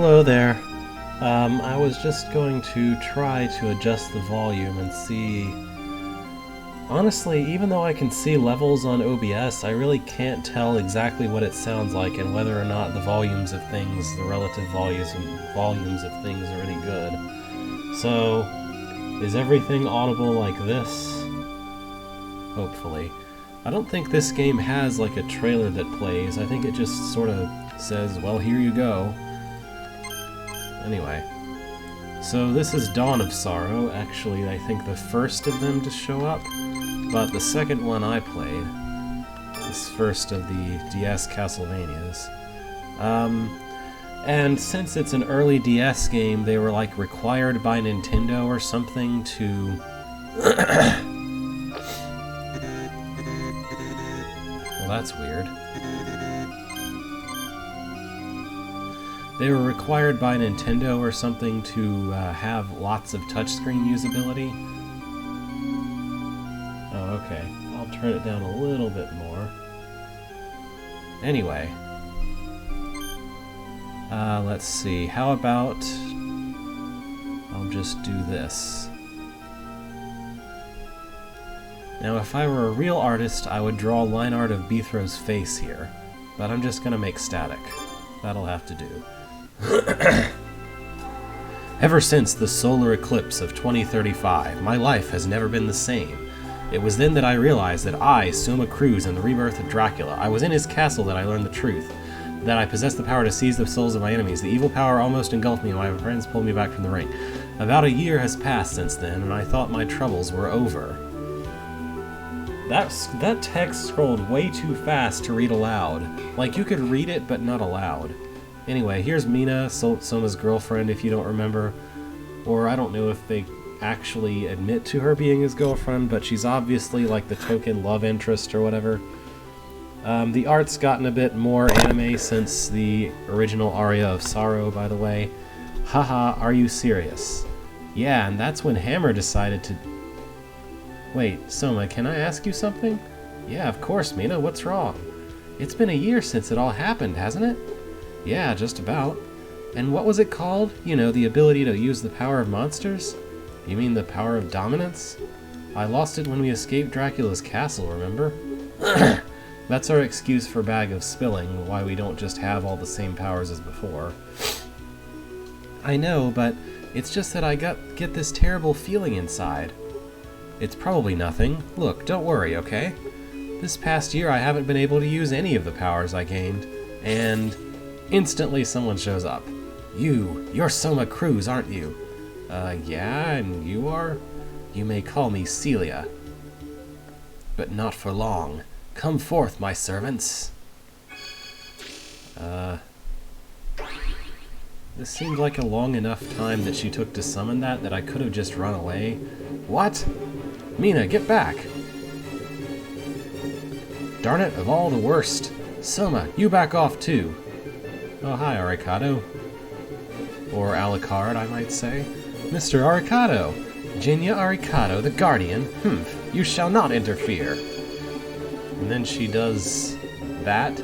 Hello there. I was just going to try to adjust the volume and see... Honestly, even though I can see levels on OBS, I really can't tell exactly what it sounds like and whether or not the volumes of things, the relative volumes of things are any good. So, is everything audible like this? Hopefully. I don't think this game has like a trailer that plays. I think it just sort of says, well, here you go. Anyway. So this is Dawn of Sorrow, actually I think the first of them to show up, but the second one I played, this first of the DS Castlevanias. And since it's an early DS game, they were like required by Nintendo or something to... Well, that's weird. They were required by Nintendo or something to have lots of touchscreen usability. Oh, okay. I'll turn it down a little bit more. Anyway. Let's see. How about... I'll just do this. Now, if I were a real artist, I would draw line art of Beethro's face here. But I'm just gonna make static. That'll have to do. Ever since the solar eclipse of 2035, my life has never been the same. It was then that I realized that I, Soma Cruz, in the rebirth of Dracula, I was in his castle that I learned the truth. That I possessed the power to seize the souls of my enemies. The evil power almost engulfed me and my friends pulled me back from the ring. About a year has passed since then, and I thought my troubles were over. That text scrolled way too fast to read aloud. Like, you could read it, but not aloud. Anyway, here's Mina, Soma's girlfriend, if you don't remember. Or I don't know if they actually admit to her being his girlfriend, but she's obviously like the token love interest or whatever. The art's gotten a bit more anime since the original Aria of Sorrow, by the way. Haha, are you serious? Yeah, and that's when Hammer decided to... Wait, Soma, can I ask you something? Yeah, of course, Mina, what's wrong? It's been a year since it all happened, hasn't it? Yeah, just about. And what was it called? You know, the ability to use the power of monsters? You mean the power of dominance? I lost it when we escaped Dracula's castle, remember? That's our excuse for Bag of Spilling, why we don't just have all the same powers as before. I know, but it's just that I get this terrible feeling inside. It's probably nothing. Look, don't worry, okay? This past year I haven't been able to use any of the powers I gained, and... Instantly someone shows up. You're Soma Cruz, aren't you? Yeah, and you are? You may call me Celia. But not for long. Come forth, my servants. This seemed like a long enough time that she took to summon that I could have just run away. What? Mina, get back! Darn it, of all the worst. Soma, you back off too. Oh, hi, Arikado. Or Alucard, I might say. Mr. Arikado! Jinya Arikado, the Guardian. You shall not interfere. And then she does... that?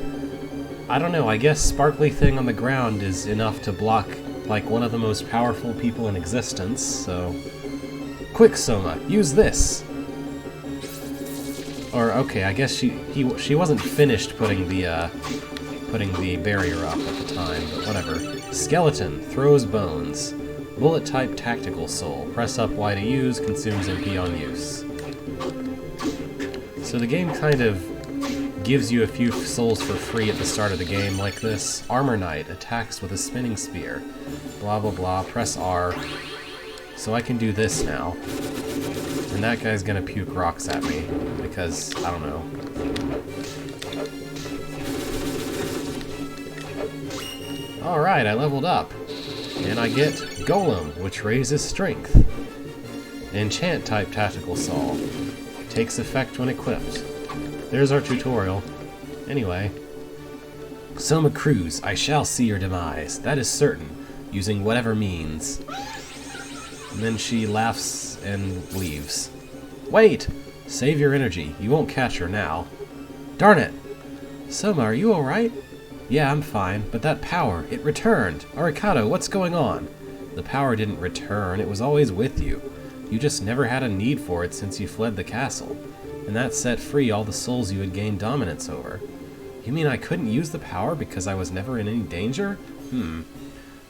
I don't know, I guess sparkly thing on the ground is enough to block, like, one of the most powerful people in existence, so... Quick, Soma, use this! Or, okay, I guess she wasn't finished putting the barrier up at the time, but whatever. Skeleton, throws bones. Bullet-type tactical soul. Press up Y to use, consumes MP on use. So the game kind of gives you a few souls for free at the start of the game, like this. Armor Knight, attacks with a spinning spear. Blah blah blah, press R. So I can do this now. And that guy's gonna puke rocks at me, because, I don't know. Alright, I leveled up. And I get Golem, which raises strength. Enchant-type tactical saw. Takes effect when equipped. There's our tutorial. Anyway. Soma Cruz, I shall see your demise. That is certain, using whatever means. And then she laughs and leaves. Wait! Save your energy. You won't catch her now. Darn it! Soma, are you alright? Yeah, I'm fine, but that power, it returned! Arikado, what's going on? The power didn't return, it was always with you. You just never had a need for it since you fled the castle, and that set free all the souls you had gained dominance over. You mean I couldn't use the power because I was never in any danger?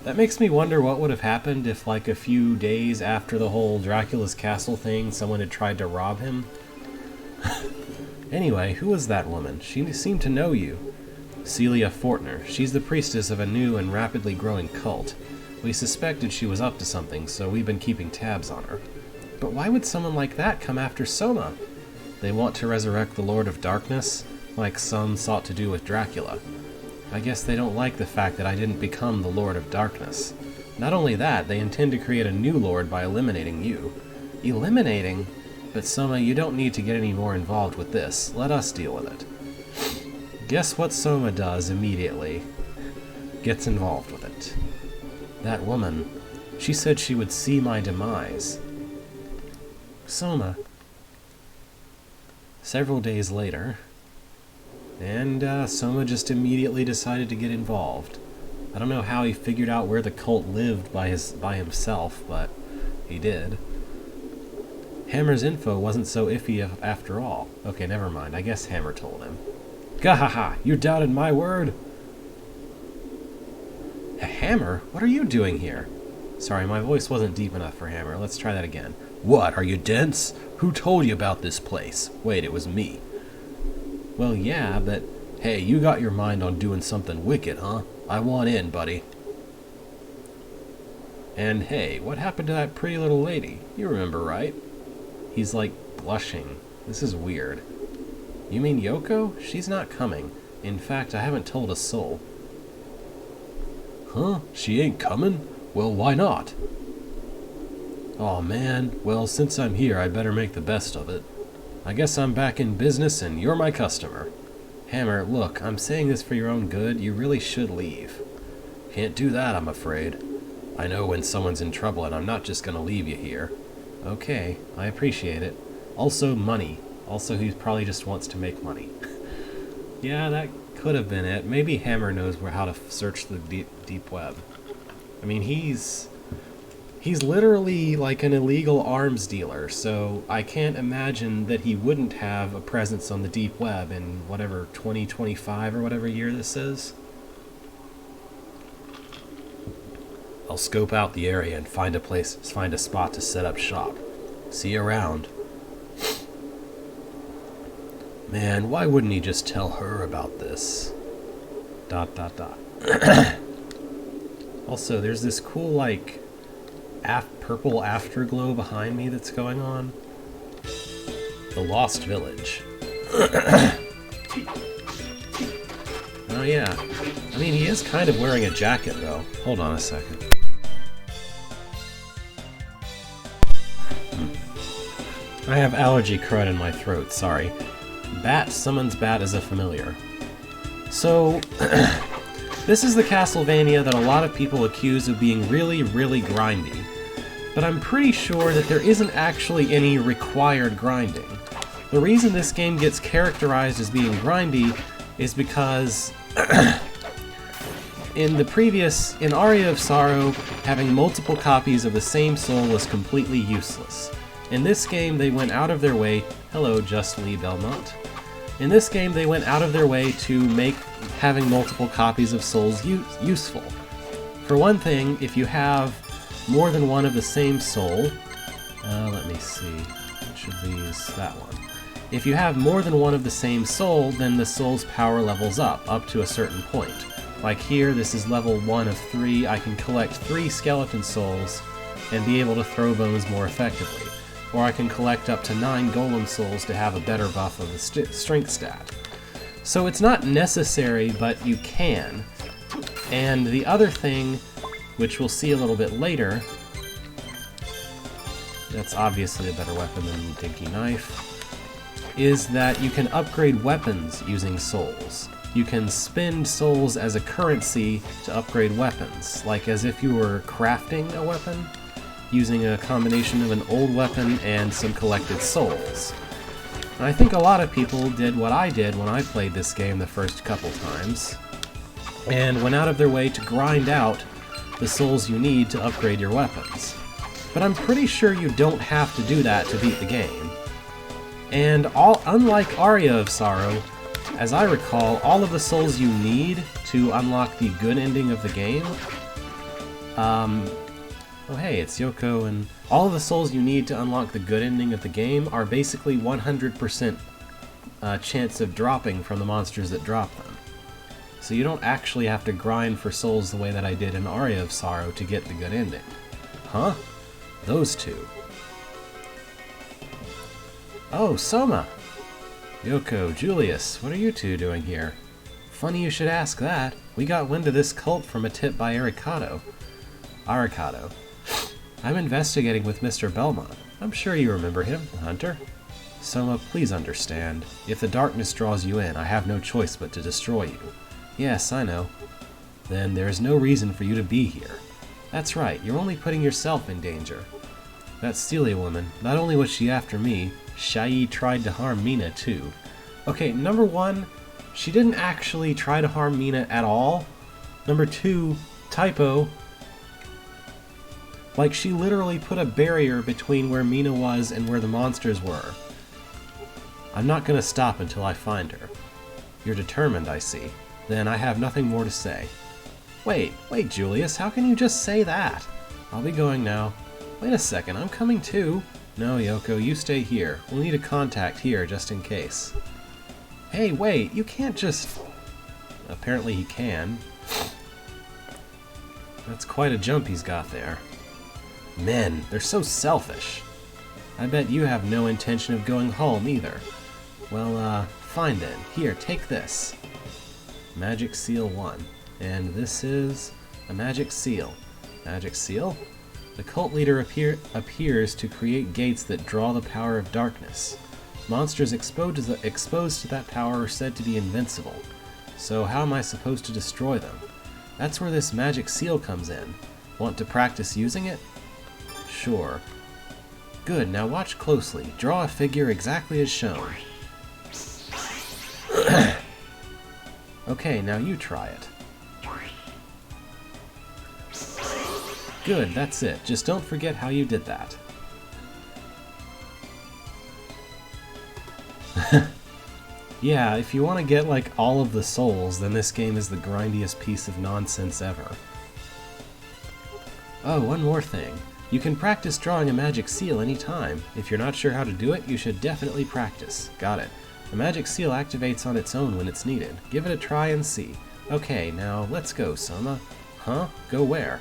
That makes me wonder what would have happened if, like, a few days after the whole Dracula's castle thing, someone had tried to rob him. Anyway, who was that woman? She seemed to know you. Celia Fortner. She's the priestess of a new and rapidly growing cult. We suspected she was up to something, so we've been keeping tabs on her. But why would someone like that come after Soma? They want to resurrect the Lord of Darkness, like some sought to do with Dracula. I guess they don't like the fact that I didn't become the Lord of Darkness. Not only that, they intend to create a new Lord by eliminating you. Eliminating? But Soma, you don't need to get any more involved with this. Let us deal with it. Guess what Soma does immediately? Gets involved with it. That woman, she said she would see my demise. Soma. Several days later, and Soma just immediately decided to get involved. I don't know how he figured out where the cult lived by himself, but he did. Hammer's info wasn't so iffy after all. Okay, never mind. I guess Hammer told him. Gahaha! You doubted my word? Hammer? What are you doing here? Sorry, my voice wasn't deep enough for Hammer. Let's try that again. What, are you dense? Who told you about this place? Wait, it was me. Well, yeah, but... Hey, you got your mind on doing something wicked, huh? I want in, buddy. And hey, what happened to that pretty little lady? You remember, right? He's like blushing. This is weird. You mean Yoko? She's not coming. In fact, I haven't told a soul. Huh? She ain't coming? Well, why not? Aw, man. Well, since I'm here, I better make the best of it. I guess I'm back in business and you're my customer. Hammer, look, I'm saying this for your own good. You really should leave. Can't do that, I'm afraid. I know when someone's in trouble and I'm not just gonna leave you here. Okay, I appreciate it. Also, money. Also, he probably just wants to make money. Yeah, that could have been it. Maybe Hammer knows how to search the deep web. I mean, he's literally like an illegal arms dealer, so I can't imagine that he wouldn't have a presence on the deep web in whatever 2025 or whatever year this is. I'll scope out the area and find a spot to set up shop. See you around. Man, why wouldn't he just tell her about this? ... Also, there's this cool, like, purple afterglow behind me that's going on. The Lost Village. Oh yeah. I mean, he is kind of wearing a jacket, though. Hold on a second. I have allergy crud in my throat, sorry. Bat summons bat as a familiar. So, this is the Castlevania that a lot of people accuse of being really, really grindy. But I'm pretty sure that there isn't actually any required grinding. The reason this game gets characterized as being grindy is because in Aria of Sorrow, having multiple copies of the same soul was completely useless. In this game, they went out of their way... Hello, Just Lee Belmont. In this game, they went out of their way to make having multiple copies of souls useful. For one thing, if you have more than one of the same soul... let me see. Which of these? That one. If you have more than one of the same soul, then the soul's power levels up to a certain point. Like here, this is level 1 of 3. I can collect 3 skeleton souls and be able to throw bones more effectively. Or I can collect up to 9 golem souls to have a better buff of the strength stat. So it's not necessary, but you can. And the other thing, which we'll see a little bit later, that's obviously a better weapon than the Dinky Knife, is that you can upgrade weapons using souls. You can spend souls as a currency to upgrade weapons, like as if you were crafting a weapon, using a combination of an old weapon and some collected souls. And I think a lot of people did what I did when I played this game the first couple times. and went out of their way to grind out the souls you need to upgrade your weapons. But I'm pretty sure you don't have to do that to beat the game. And unlike Aria of Sorrow, as I recall, all of the souls you need to unlock the good ending of the game, oh hey, it's Yoko, and all of the souls you need to unlock the good ending of the game are basically 100% chance of dropping from the monsters that drop them. So you don't actually have to grind for souls the way that I did in Aria of Sorrow to get the good ending. Huh? Those two. Oh, Soma! Yoko, Julius, what are you two doing here? Funny you should ask that. We got wind of this cult from a tip by Arikado. I'm investigating with Mr. Belmont. I'm sure you remember him, the hunter. Soma, please understand. If the darkness draws you in, I have no choice but to destroy you. Yes, I know. Then there is no reason for you to be here. That's right, you're only putting yourself in danger. That Celia woman, not only was she after me, Shai tried to harm Mina too. Okay, number one, she didn't actually try to harm Mina at all. Number two, typo. Like, she literally put a barrier between where Mina was and where the monsters were. I'm not gonna stop until I find her. You're determined, I see. Then I have nothing more to say. Wait, Julius, how can you just say that? I'll be going now. Wait a second, I'm coming too. No, Yoko, you stay here. We'll need a contact here, just in case. Hey, wait, you can't just... Apparently he can. That's quite a jump he's got there. Men, they're so selfish. I bet you have no intention of going home either. Well, fine then. Here, take this. Magic Seal 1. And this is a Magic Seal. Magic Seal? The cult leader appears to create gates that draw the power of darkness. Monsters exposed to that power are said to be invincible. So how am I supposed to destroy them? That's where this Magic Seal comes in. Want to practice using it? Sure. Good, now watch closely. Draw a figure exactly as shown. Okay, now you try it. Good, that's it. Just don't forget how you did that. Yeah, if you want to get, like, all of the souls, then this game is the grindiest piece of nonsense ever. Oh, one more thing. You can practice drawing a magic seal anytime. If you're not sure how to do it, you should definitely practice. Got it. The magic seal activates on its own when it's needed. Give it a try and see. Okay, now let's go, Soma. Huh? Go where?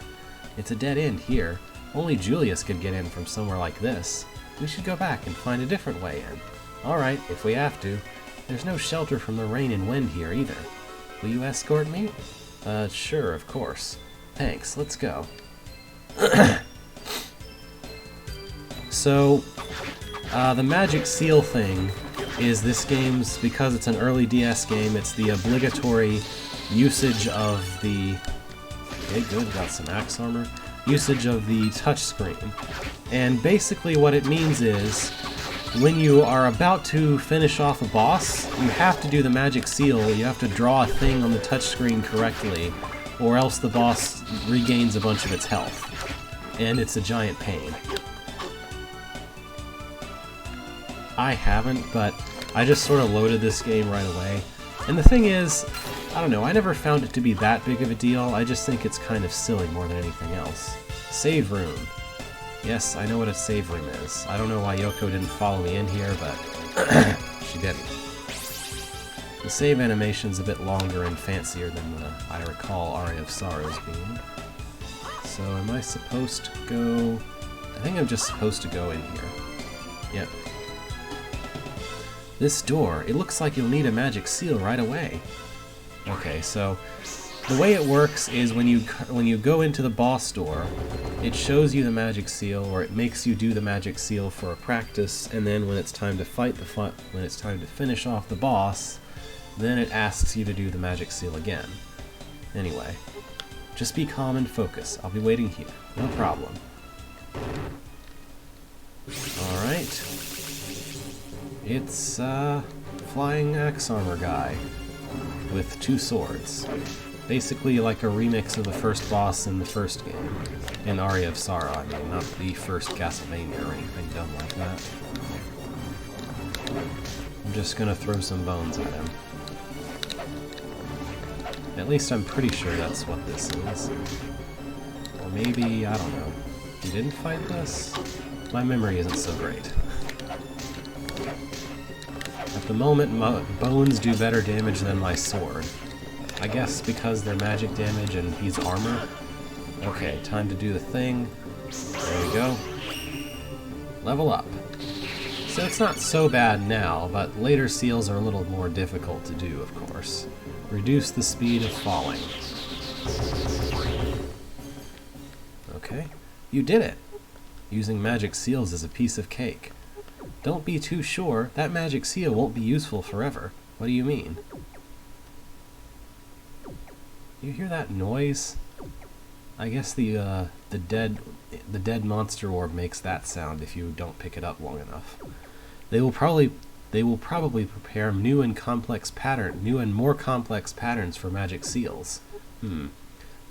It's a dead end here. Only Julius could get in from somewhere like this. We should go back and find a different way in. Alright, if we have to. There's no shelter from the rain and wind here either. Will you escort me? Sure, of course. Thanks, let's go. So, the magic seal thing is this game's, because it's an early DS game, it's the obligatory usage of the... Okay, good, got some axe armor. Usage of the touchscreen. And basically what it means is, when you are about to finish off a boss, you have to do the magic seal, you have to draw a thing on the touchscreen correctly, or else the boss regains a bunch of its health. And it's a giant pain. I haven't, but I just sort of loaded this game right away. And the thing is, I don't know, I never found it to be that big of a deal, I just think it's kind of silly more than anything else. Save room. Yes, I know what a save room is. I don't know why Yoko didn't follow me in here, but she didn't. The save animation's a bit longer and fancier than I recall Aria of Sorrows being. So am I supposed to go... I think I'm just supposed to go in here. Yep. This door, it looks like you'll need a magic seal right away. Okay, so the way it works is when you go into the boss door, it shows you the magic seal, or it makes you do the magic seal for a practice, and then when it's time to when it's time to finish off the boss, then it asks you to do the magic seal again. Anyway, just be calm and focus. I'll be waiting here. No problem. Alright. It's, flying axe armor guy with 2 swords. Basically like a remix of the first boss in the first game. In Aria of Sorrow, I mean, not the first Castlevania or anything dumb like that. I'm just gonna throw some bones at him. At least I'm pretty sure that's what this is. Or maybe, I don't know. You didn't fight this? My memory isn't so great. At the moment, my bones do better damage than my sword. I guess because they're magic damage and he's armor. Okay, time to do the thing. There we go. Level up. So it's not so bad now, but later seals are a little more difficult to do, of course. Reduce the speed of falling. Okay, you did it! Using magic seals is a piece of cake. Don't be too sure, that magic seal won't be useful forever. What do you mean? You hear that noise? I guess the dead monster orb makes that sound if you don't pick it up long enough. They will probably prepare new and more complex patterns for magic seals.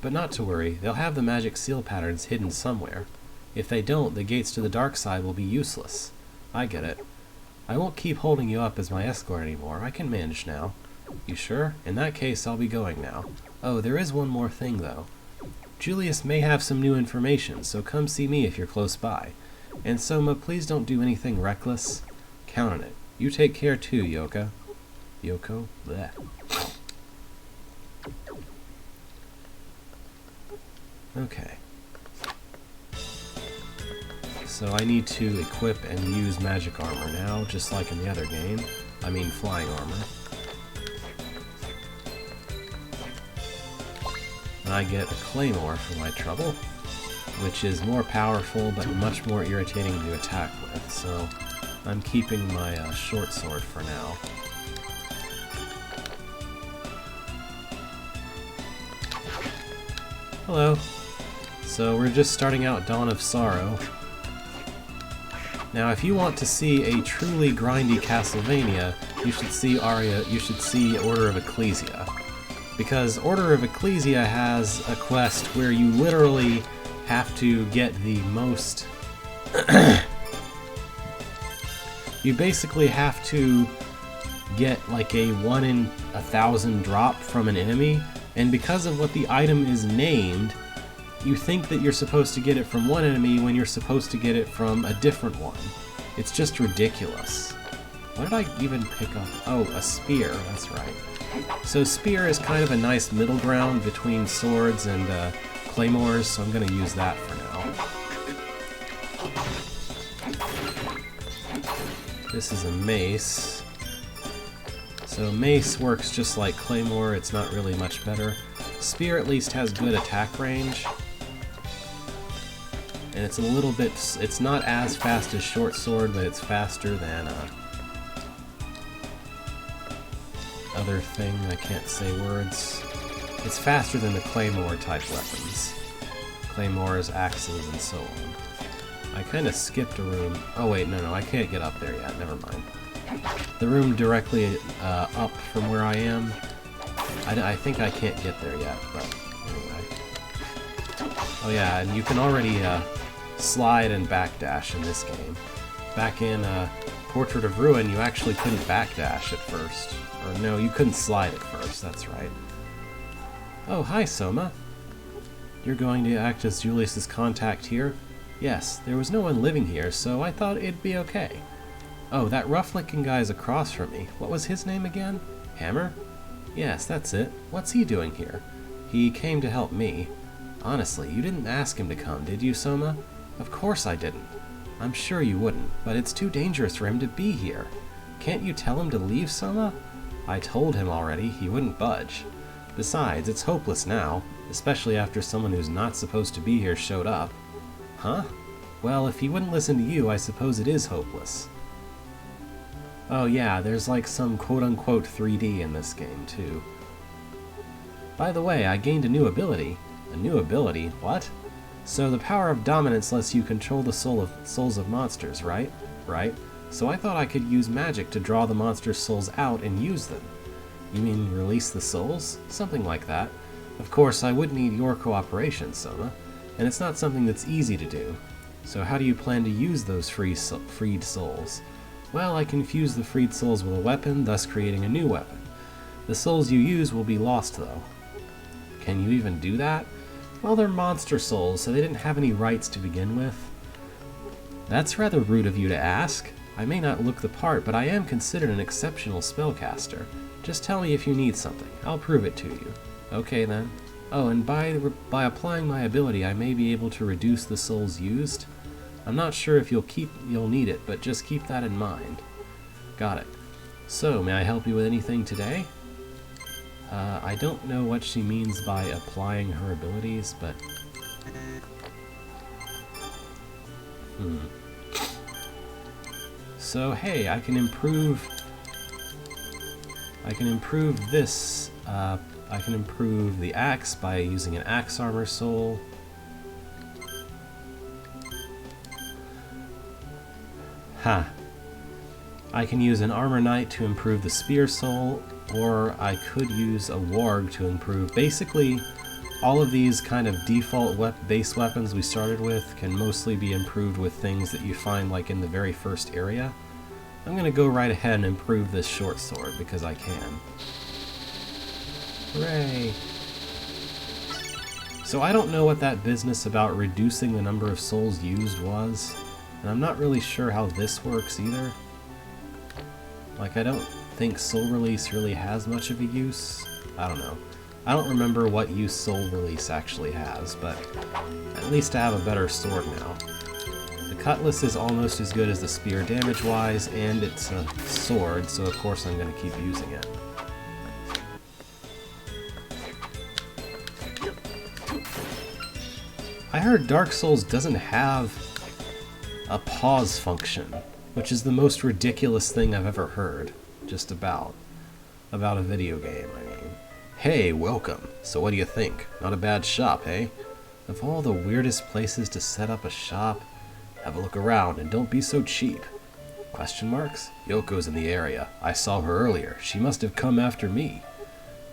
But not to worry, they'll have the magic seal patterns hidden somewhere. If they don't, the gates to the dark side will be useless. I get it. I won't keep holding you up as my escort anymore. I can manage now. You sure? In that case, I'll be going now. Oh, there is one more thing, though. Julius may have some new information, so come see me if you're close by. And Soma, please don't do anything reckless. Count on it. You take care too, Yoko. Yoko? Blech. Okay. So I need to equip and use magic armor now, just like in the other game. I mean flying armor. And I get a claymore for my trouble, which is more powerful but much more irritating to attack with, so I'm keeping my short sword for now. Hello. So we're just starting out Dawn of Sorrow. Now if you want to see a truly grindy Castlevania, you should see Order of Ecclesia. Because Order of Ecclesia has a quest where you literally have to get the most... You basically have to get like a 1 in 1,000 drop from an enemy, and because of what the item is named, you think that you're supposed to get it from one enemy when you're supposed to get it from a different one. It's just ridiculous. What did I even pick up? Oh, a spear, that's right. So spear is kind of a nice middle ground between swords and claymores, so I'm going to use that for now. This is a mace. So mace works just like claymore, it's not really much better. Spear at least has good attack range. And it's a little bit, it's not as fast as short sword, but it's faster than other thing, I can't say words. It's faster than the claymore type weapons. Claymores, axes, and so on. I kind of skipped a room. Oh wait, no, I can't get up there yet, never mind. The room directly up from where I am, I think I can't get there yet, but anyway. Oh yeah, and you can already slide and backdash in this game. Back in Portrait of Ruin, you actually couldn't backdash at first. Or no, you couldn't slide at first, that's right. Oh, hi Soma. You're going to act as Julius's contact here? Yes, there was no one living here, so I thought it'd be okay. Oh, that rough-looking guy's across from me. What was his name again? Hammer? Yes, that's it. What's he doing here? He came to help me. Honestly, you didn't ask him to come, did you, Soma? Of course I didn't. I'm sure you wouldn't, but it's too dangerous for him to be here. Can't you tell him to leave, Soma? I told him already, he wouldn't budge. Besides, it's hopeless now, especially after someone who's not supposed to be here showed up. Huh? Well, if he wouldn't listen to you, I suppose it is hopeless. Oh yeah, there's like some quote-unquote 3D in this game, too. By the way, I gained a new ability. A new ability? What? So the power of dominance lets you control the souls of monsters, right? Right. So I thought I could use magic to draw the monster's souls out and use them. You mean release the souls? Something like that. Of course, I would need your cooperation, Soma, and it's not something that's easy to do. So how do you plan to use those freed souls? Well, I can fuse the freed souls with a weapon, thus creating a new weapon. The souls you use will be lost, though. Can you even do that? Well, they're monster souls, so they didn't have any rights to begin with. That's rather rude of you to ask. I may not look the part, but I am considered an exceptional spellcaster. Just tell me if you need something. I'll prove it to you. Okay, then. Oh, and by applying my ability, I may be able to reduce the souls used. I'm not sure if you'll need it, but just keep that in mind. Got it. So, may I help you with anything today? I don't know what she means by applying her abilities, but... So, hey, I can improve this. I can improve the axe by using an axe armor soul. Ha! I can use an armor knight to improve the spear soul, or I could use a warg to improve. Basically, all of these kind of default base weapons we started with can mostly be improved with things that you find like in the very first area. I'm going to go right ahead and improve this short sword because I can. Hooray! So I don't know what that business about reducing the number of souls used was, and I'm not really sure how this works either. Like, I don't think soul release really has much of a use. I don't know. I don't remember what use soul release actually has, but at least I have a better sword now. The cutlass is almost as good as the spear damage-wise, and it's a sword, so of course I'm going to keep using it. I heard Dark Souls doesn't have a pause function, which is the most ridiculous thing I've ever heard, just about a video game, I mean. Hey, welcome. So what do you think? Not a bad shop, eh? Of all the weirdest places to set up a shop, have a look around and don't be so cheap. Question marks? Yoko's in the area. I saw her earlier. She must have come after me.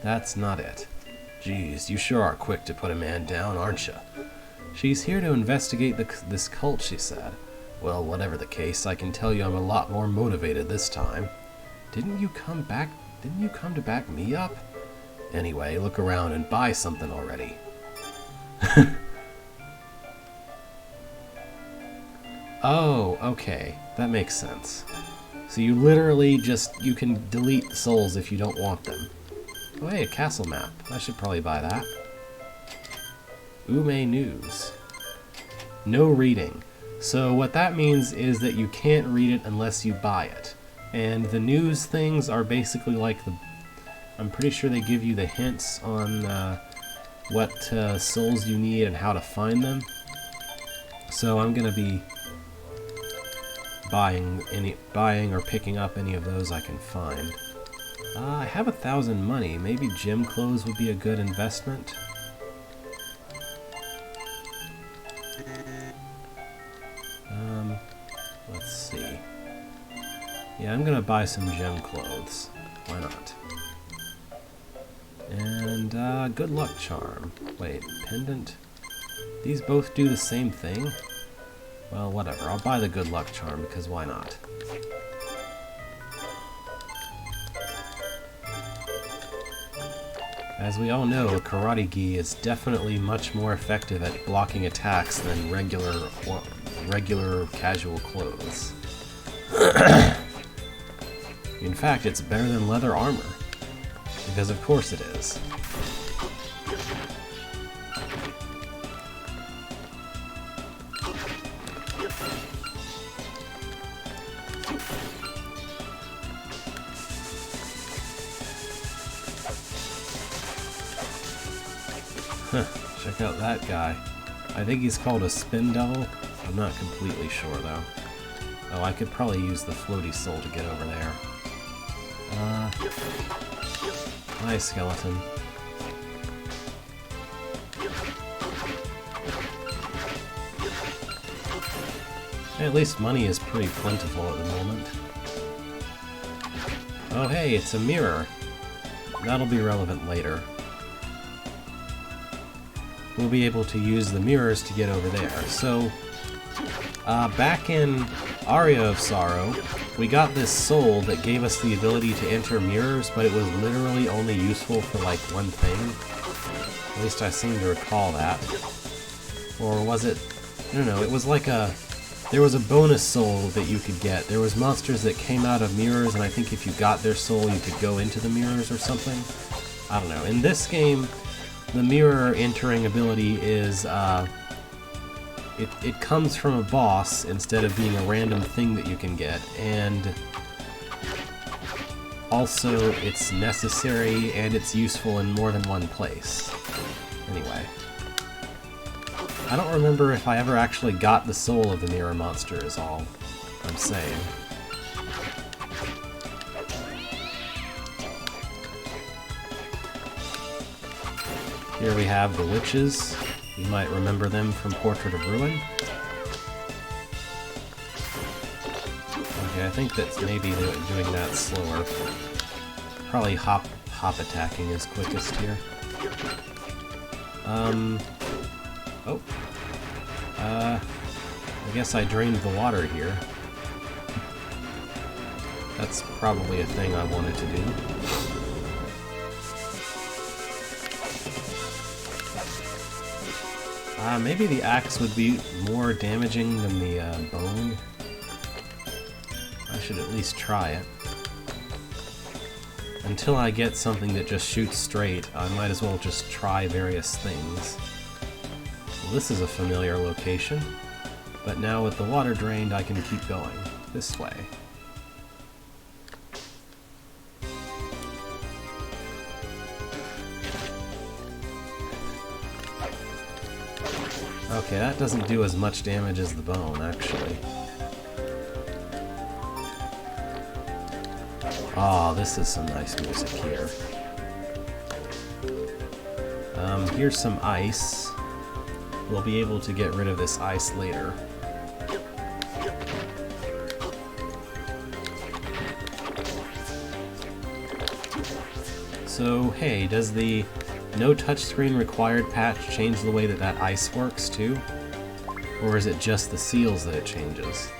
That's not it. Geez, you sure are quick to put a man down, aren't you? She's here to investigate this cult, she said. Well, whatever the case, I can tell you I'm a lot more motivated this time. Didn't you come to back me up? Anyway, look around and buy something already. Oh, okay. That makes sense. So you literally you can delete souls if you don't want them. Oh hey, a castle map. I should probably buy that. Ume News. No reading. So what that means is that you can't read it unless you buy it. And the news things are basically like I'm pretty sure they give you the hints on what souls you need and how to find them. So I'm gonna be buying or picking up any of those I can find. I have 1,000 money. Maybe gym clothes would be a good investment. Let's see. Yeah, I'm gonna buy some gem clothes. Why not? And, good luck charm. Wait, pendant? These both do the same thing? Well, whatever. I'll buy the good luck charm, because why not? As we all know, Karate Gi is definitely much more effective at blocking attacks than regular casual clothes. In fact, it's better than leather armor. Because of course it is. Check out that guy. I think he's called a spin devil. I'm not completely sure though. Oh, I could probably use the floaty soul to get over there. Hi, skeleton. At least money is pretty plentiful at the moment. Oh hey, it's a mirror. That'll be relevant later. we'll be able to use the mirrors to get over there. So, back in Aria of Sorrow, we got this soul that gave us the ability to enter mirrors, but it was literally only useful for like one thing. At least I seem to recall that. Or was it... I don't know, it was like a... There was a bonus soul that you could get. There was monsters that came out of mirrors, and I think if you got their soul, you could go into the mirrors or something. I don't know. In this game, the mirror entering ability is, it comes from a boss instead of being a random thing that you can get, and also it's necessary and it's useful in more than one place. Anyway. I don't remember if I ever actually got the soul of the mirror monster is all I'm saying. Here we have the witches. You might remember them from Portrait of Ruin. Okay, I think that's maybe doing that slower. Probably hop attacking is quickest here. Oh. I guess I drained the water here. That's probably a thing I wanted to do. Maybe the axe would be more damaging than the bone. I should at least try it. Until I get something that just shoots straight, I might as well just try various things. Well, this is a familiar location, but now with the water drained, I can keep going this way. Okay, that doesn't do as much damage as the bone, actually. Oh, this is some nice music here. Here's some ice. We'll be able to get rid of this ice later. So, hey, does the no touchscreen required patch change the way that that ice works, too? Or is it just the seals that it changes?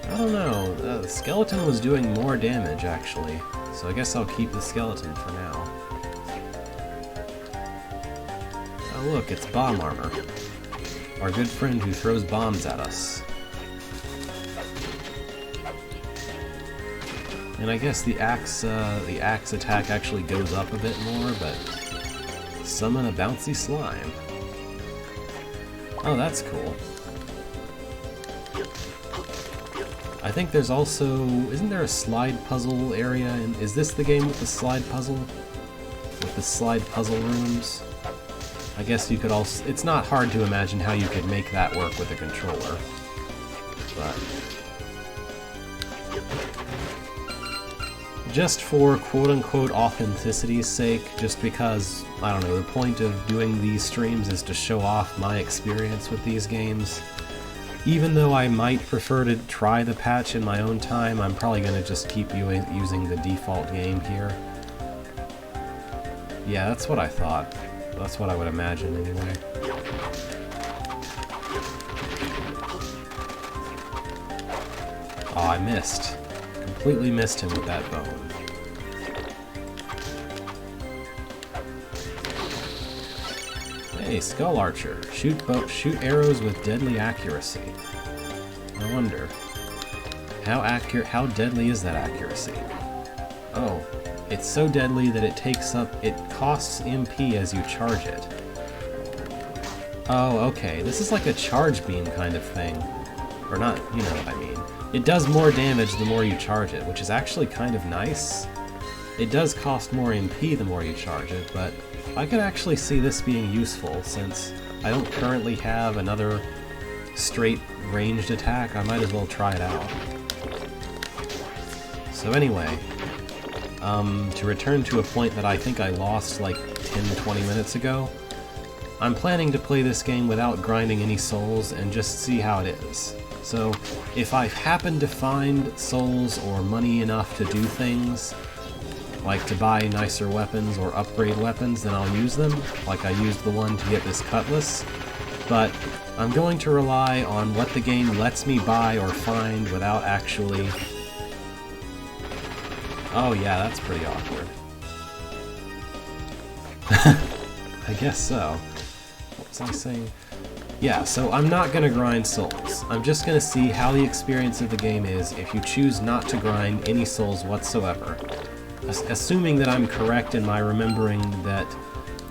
I don't know. The skeleton was doing more damage, actually. So I guess I'll keep the skeleton for now. Oh look, it's bomb armor. Our good friend who throws bombs at us. And I guess the axe attack actually goes up a bit more, but summon a bouncy slime. Oh, that's cool. I think there's also... Isn't there a slide puzzle area? And is this the game with the slide puzzle? With the slide puzzle rooms? I guess you could also... It's not hard to imagine how you could make that work with a controller. But... just for quote-unquote authenticity's sake, just because, I don't know, the point of doing these streams is to show off my experience with these games. Even though I might prefer to try the patch in my own time, I'm probably going to just keep using the default game here. Yeah, that's what I thought. That's what I would imagine, anyway. Oh, I missed. Completely missed him with that bone. Hey, Skull Archer. Shoot arrows with deadly accuracy. I wonder. How deadly is that accuracy? Oh, it's so deadly that it costs MP as you charge it. Oh, okay. This is like a charge beam kind of thing. Or not, you know what I mean. It does more damage the more you charge it, which is actually kind of nice. It does cost more MP the more you charge it, but I could actually see this being useful since I don't currently have another straight ranged attack. I might as well try it out. So anyway, to return to a point that I think I lost like 10-20 minutes ago, I'm planning to play this game without grinding any souls and just see how it is. So if I happen to find souls or money enough to do things, like to buy nicer weapons or upgrade weapons, then I'll use them, like I used the one to get this cutlass. But I'm going to rely on what the game lets me buy or find without actually... Oh yeah, that's pretty awkward. I guess so. What was I saying? Yeah, so I'm not going to grind souls. I'm just going to see how the experience of the game is if you choose not to grind any souls whatsoever. Assuming that I'm correct in my remembering that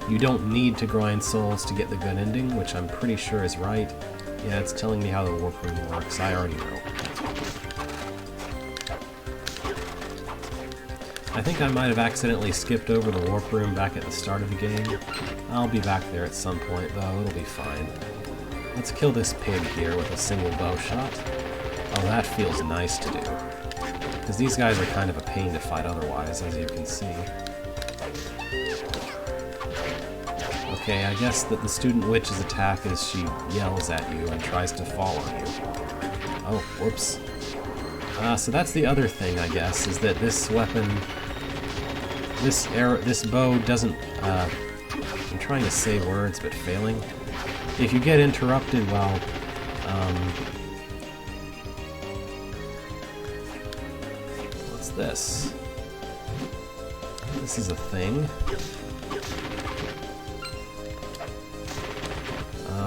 you don't need to grind souls to get the good ending, which I'm pretty sure is right. Yeah, it's telling me how the warp room works. I already know. I think I might have accidentally skipped over the warp room back at the start of the game. I'll be back there at some point, though. It'll be fine. Let's kill this pig here with a single bow shot. Oh, that feels nice to do. Because these guys are kind of a pain to fight otherwise, as you can see. Okay, I guess that the student witch's attack is she yells at you and tries to fall on you. Oh, whoops. So that's the other thing, I guess, is that this weapon... This bow doesn't... I'm trying to say words, but failing. If you get interrupted while... what's this? This is a thing.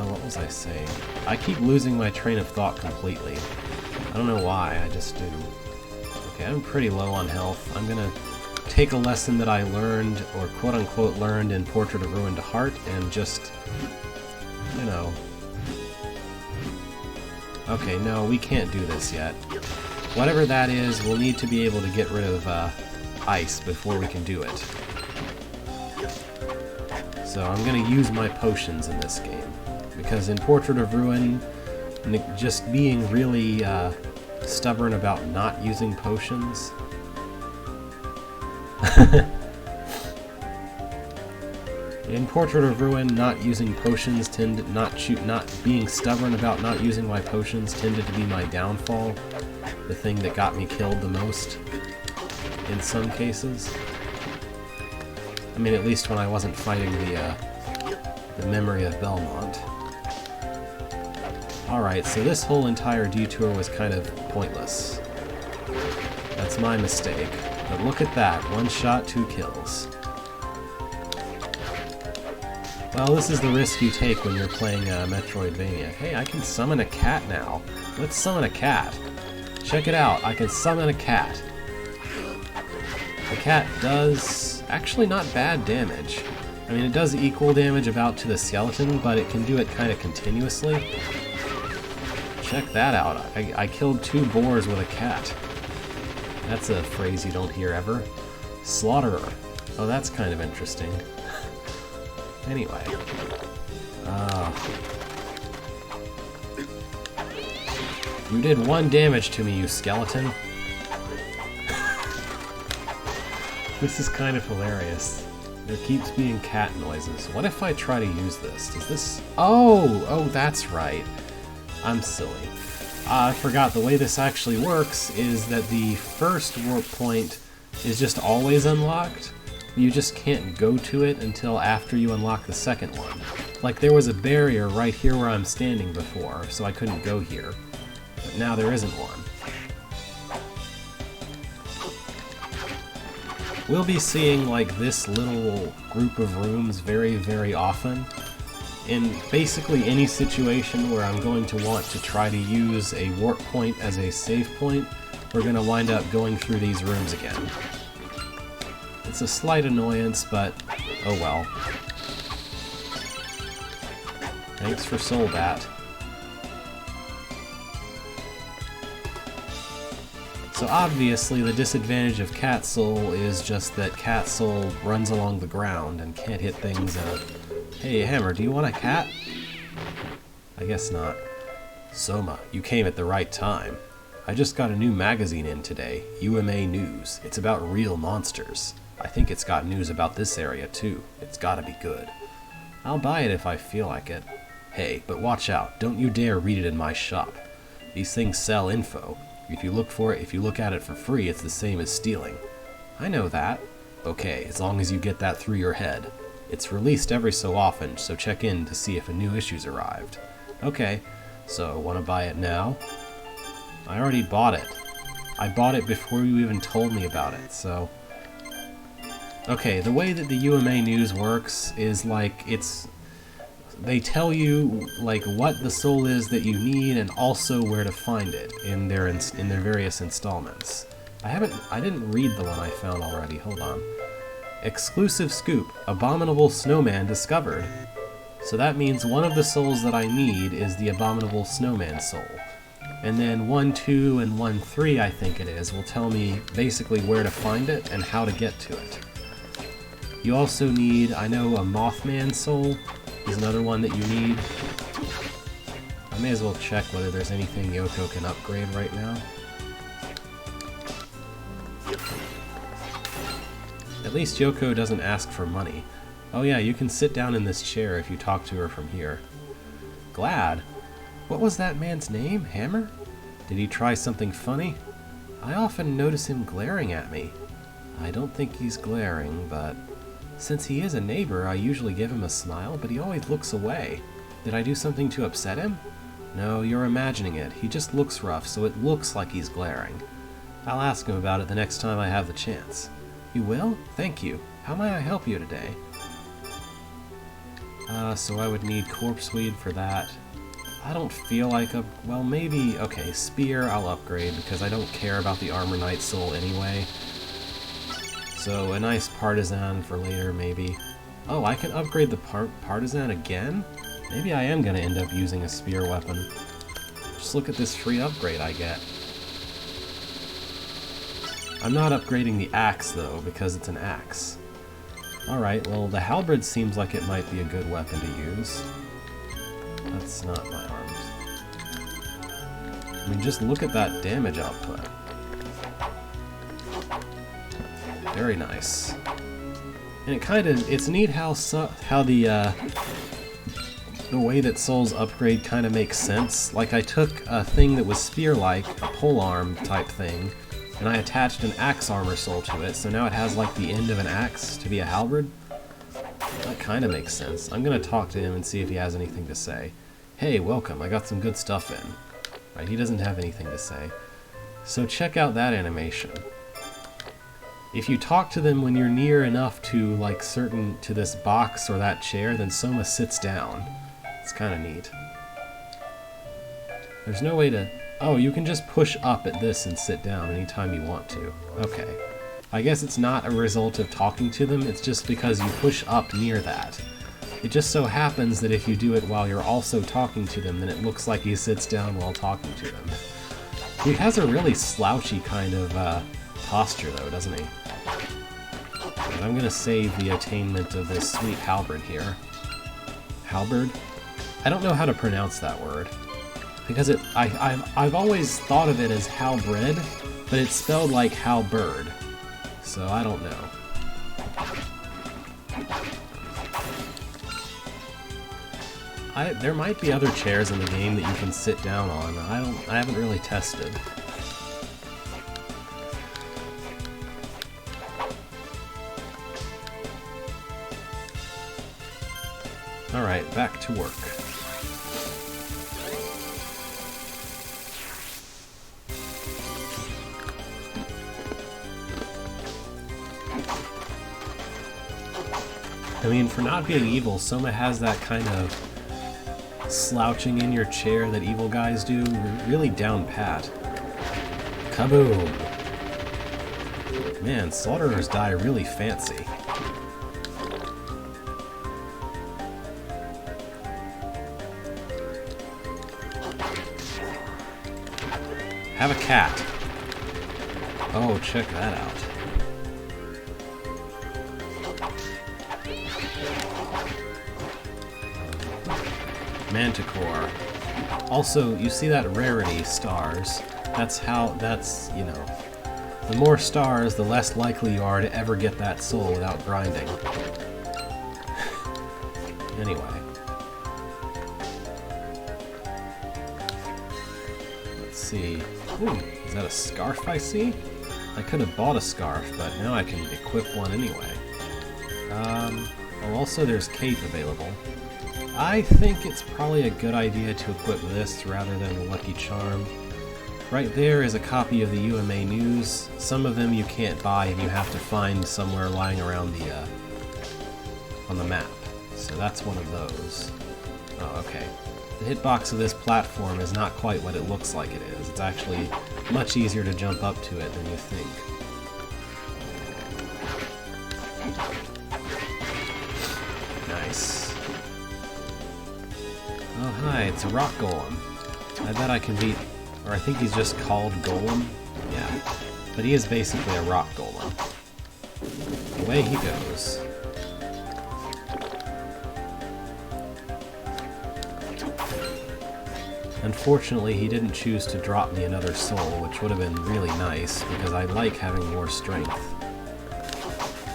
What was I saying? I keep losing my train of thought completely. I don't know why, I just do. Okay, I'm pretty low on health. I'm gonna take a lesson that I learned, or quote-unquote learned, in Portrait of Ruin to heart, and just, you know... Okay, no, we can't do this yet. Whatever that is, we'll need to be able to get rid of ice before we can do it. So I'm gonna use my potions in this game. Because in Portrait of Ruin, just being really stubborn about not using potions... In Portrait of Ruin, not using potions not being stubborn about not using my potions tended to be my downfall. The thing that got me killed the most, in some cases. I mean, at least when I wasn't fighting the memory of Belmont. Alright, so this whole entire detour was kind of pointless. That's my mistake. But look at that, one shot, 2 kills. Well, this is the risk you take when you're playing Metroidvania. Hey, I can summon a cat now. Let's summon a cat. Check it out, I can summon a cat. The cat does actually not bad damage. I mean, it does equal damage about to the skeleton, but it can do it kind of continuously. Check that out. I killed 2 boars with a cat. That's a phrase you don't hear ever. Slaughterer. Oh, that's kind of interesting. Anyway. You did 1 damage to me, you skeleton. This is kind of hilarious. There keeps being cat noises. What if I try to use this? Does this... Oh, that's right. I'm silly. I forgot the way this actually works is that the first warp point is just always unlocked. You just can't go to it until after you unlock the second one. Like there was a barrier right here where I'm standing before, so I couldn't go here. But now there isn't one. We'll be seeing like this little group of rooms very, very often. In basically any situation where I'm going to want to try to use a warp point as a save point, we're going to wind up going through these rooms again. It's a slight annoyance, but oh well. Thanks for Soul Bat. So obviously the disadvantage of Cat Soul is just that Cat Soul runs along the ground and can't hit things Hey, Hammer, do you want a cat? I guess not. Soma, you came at the right time. I just got a new magazine in today, UMA News. It's about real monsters. I think it's got news about this area too. It's gotta be good. I'll buy it if I feel like it. Hey, but watch out. Don't you dare read it in my shop. These things sell info. If you look at it for free, it's the same as stealing. I know that. Okay, as long as you get that through your head. It's released every so often, so check in to see if a new issue's arrived. Okay, so wanna buy it now? I already bought it. I bought it before you even told me about it, so... Okay, the way that the UMA news works is like, they tell you like what the soul is that you need and also where to find it in their various installments. I didn't read the one I found already. Hold on. Exclusive scoop: Abominable Snowman discovered. So that means one of the souls that I need is the Abominable Snowman soul. And then 1, 2, and 1, 3, I think it is, will tell me basically where to find it and how to get to it. You also need, I know, a Mothman soul is another one that you need. I may as well check whether there's anything Yoko can upgrade right now. At least Yoko doesn't ask for money. Oh yeah, you can sit down in this chair if you talk to her from here. Glad? What was that man's name? Hammer? Did he try something funny? I often notice him glaring at me. I don't think he's glaring, but... Since he is a neighbor, I usually give him a smile, but he always looks away. Did I do something to upset him? No, you're imagining it. He just looks rough, so it looks like he's glaring. I'll ask him about it the next time I have the chance. You will? Thank you. How may I help you today? So I would need corpse weed for that. I don't feel like a... Well, maybe... Okay, spear I'll upgrade because I don't care about the Armor Knight soul anyway. So a nice partisan for later, maybe. Oh, I can upgrade the partisan again? Maybe I am going to end up using a spear weapon. Just look at this free upgrade I get. I'm not upgrading the axe, though, because it's an axe. Alright, well, the halberd seems like it might be a good weapon to use. That's not my arms. I mean, just look at that damage output. Very nice. And it kind of, it's neat how the way that souls upgrade kind of makes sense. Like, I took a thing that was spear-like, a polearm type thing, and I attached an axe armor soul to it, so now it has like the end of an axe to be a halberd. That kind of makes sense. I'm gonna talk to him and see if he has anything to say. Hey, welcome, I got some good stuff in. Right, he doesn't have anything to say. So check out that animation. If you talk to them when you're near enough to like to this box or that chair, then Soma sits down. It's kind of neat. There's no way to... Oh, you can just push up at this and sit down anytime you want to. Okay. I guess it's not a result of talking to them, it's just because you push up near that. It just so happens that if you do it while you're also talking to them, then it looks like he sits down while talking to them. He has a really slouchy kind of posture though, doesn't he? And I'm gonna save the attainment of this sweet halberd here. Halberd? I don't know how to pronounce that word. Because I've always thought of it as halberd, but it's spelled like halberd. So I don't know. There might be other chairs in the game that you can sit down on. I haven't really tested. Alright, back to work. I mean, for not being evil, Soma has that kind of slouching in your chair that evil guys do, really down pat. Kaboom! Man, slaughterers die really fancy. Have a cat. Oh, check that out. Manticore. Also, you see that rarity, stars. That's, you know, the more stars, the less likely you are to ever get that soul without grinding. Anyway. see. Ooh, is that a scarf I see? I could have bought a scarf, but now I can equip one anyway. Oh, also there's cape available. I think it's probably a good idea to equip this rather than the Lucky Charm. Right there is a copy of the UMA News. Some of them you can't buy and you have to find somewhere lying around on the map. So that's one of those. Oh, okay. The hitbox of this platform is not quite what it looks like it is. It's actually much easier to jump up to it than you think. Nice. Oh hi, it's a rock golem. I bet I can beat... or I think he's just called Golem. Yeah. But he is basically a rock golem. Away he goes. Unfortunately, he didn't choose to drop me another soul, which would have been really nice, because I like having more strength.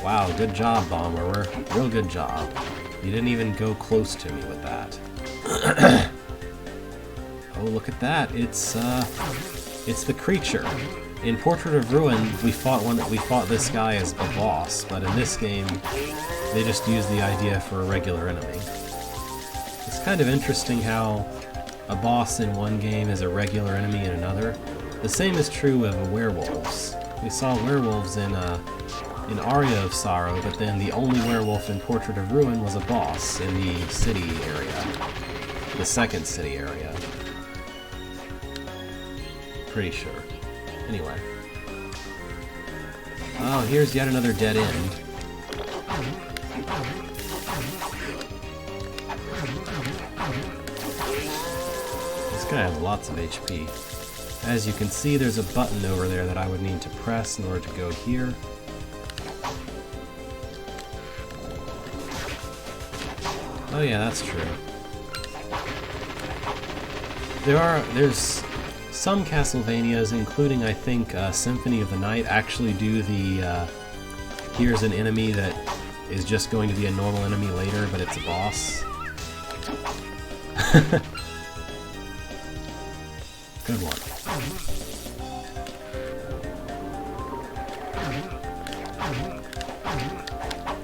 Wow, good job, Bomberer. Real good job. You didn't even go close to me with that. Oh, look at that. It's the creature. In Portrait of Ruin, we fought this guy as a boss, but in this game, they just used the idea for a regular enemy. It's kind of interesting how a boss in one game is a regular enemy in another. The same is true of werewolves. We saw werewolves in Aria of Sorrow, but then the only werewolf in Portrait of Ruin was a boss in the city area. The second city area. Pretty sure. Anyway. Oh, here's yet another dead end. This guy has lots of HP. As you can see, there's a button over there that I would need to press in order to go here. Oh yeah, that's true. There's some Castlevanias, including I think Symphony of the Night, actually do the here's an enemy that is just going to be a normal enemy later, but it's a boss. Good one.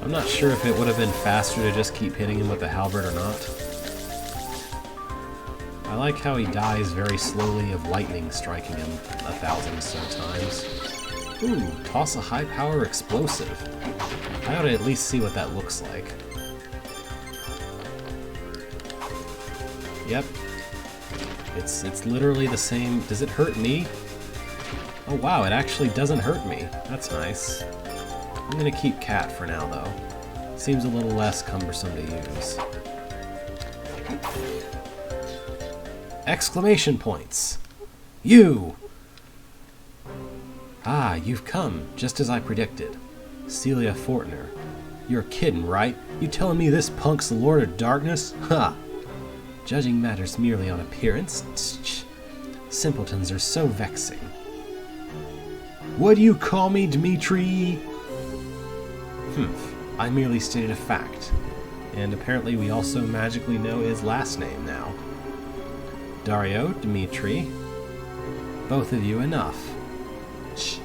I'm not sure if it would have been faster to just keep hitting him with the halberd or not. I like how he dies very slowly of lightning striking him 1,000 or so times. Ooh, toss a high power explosive. I ought to at least see what that looks like. Yep. It's literally the same. Does it hurt me? Oh wow, it actually doesn't hurt me. That's nice. I'm gonna keep Cat for now though. Seems a little less cumbersome to use. Exclamation points! You! Ah, you've come, just as I predicted. Celia Fortner. You're kidding, right? You telling me this punk's the Lord of Darkness? Ha! Judging matters merely on appearance? Tch. Simpletons are so vexing. What do you call me, Dmitri? I merely stated a fact. And apparently we also magically know his last name now. Dario, Dmitri. Both of you enough. Shh. ...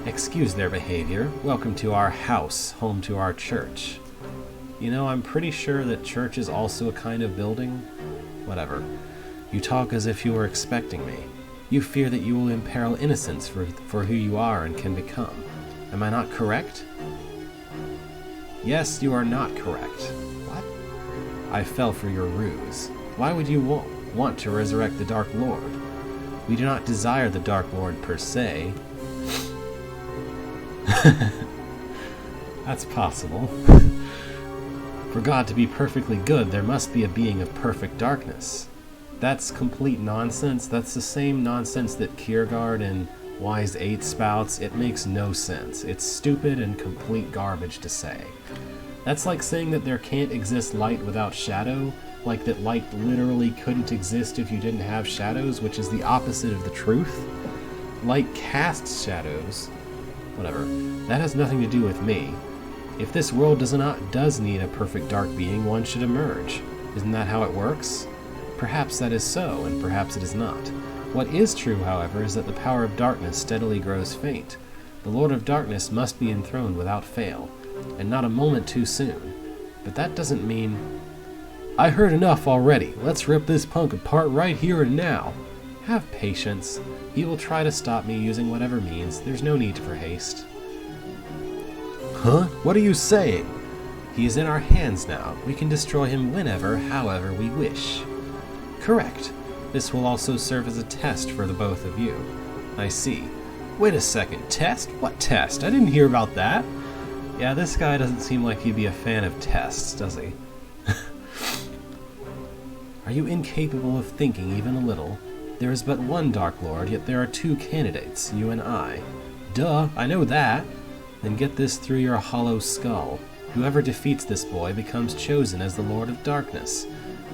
Excuse their behavior. Welcome to our house, home to our church. You know, I'm pretty sure that church is also a kind of building. Whatever. You talk as if you were expecting me. You fear that you will imperil innocence for who you are and can become. Am I not correct? Yes, you are not correct. What? I fell for your ruse. Why would you want to resurrect the Dark Lord? We do not desire the Dark Lord per se. That's possible. For God to be perfectly good, there must be a being of perfect darkness. That's complete nonsense. That's the same nonsense that Kierkegaard and Wise 8 spouts. It makes no sense. It's stupid and complete garbage to say. That's like saying that there can't exist light without shadow, like that light literally couldn't exist if you didn't have shadows, which is the opposite of the truth. Light casts shadows. Whatever. That has nothing to do with me. If this world does need a perfect dark being, one should emerge. Isn't that how it works? Perhaps that is so, and perhaps it is not. What is true, however, is that the power of darkness steadily grows faint. The Lord of Darkness must be enthroned without fail, and not a moment too soon. But that doesn't mean... I heard enough already. Let's rip this punk apart right here and now. Have patience. He will try to stop me using whatever means. There's no need for haste. Huh? What are you saying? He is in our hands now. We can destroy him whenever, however we wish. Correct. This will also serve as a test for the both of you. I see. Wait a second. Test? What test? I didn't hear about that. Yeah, this guy doesn't seem like he'd be a fan of tests, does he? Are you incapable of thinking even a little? There is but one Dark Lord, yet there are two candidates, you and I. Duh, I know that. Then get this through your hollow skull. Whoever defeats this boy becomes chosen as the Lord of Darkness.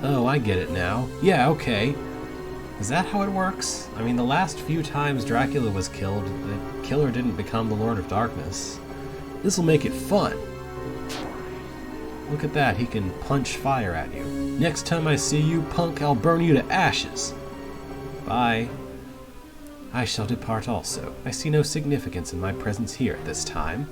Oh, I get it now. Yeah, okay. Is that how it works? I mean, the last few times Dracula was killed, the killer didn't become the Lord of Darkness. This'll make it fun. Look at that, he can punch fire at you. Next time I see you, punk, I'll burn you to ashes. Bye. I shall depart also. I see no significance in my presence here at this time.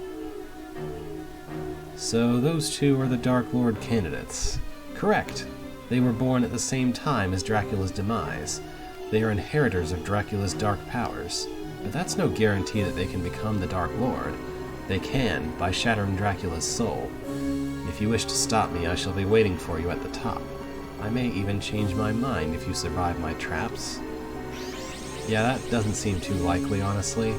So those two are the Dark Lord candidates. Correct. They were born at the same time as Dracula's demise. They are inheritors of Dracula's dark powers. But that's no guarantee that they can become the Dark Lord. They can, by shattering Dracula's soul. If you wish to stop me, I shall be waiting for you at the top. I may even change my mind if you survive my traps. Yeah, that doesn't seem too likely, honestly.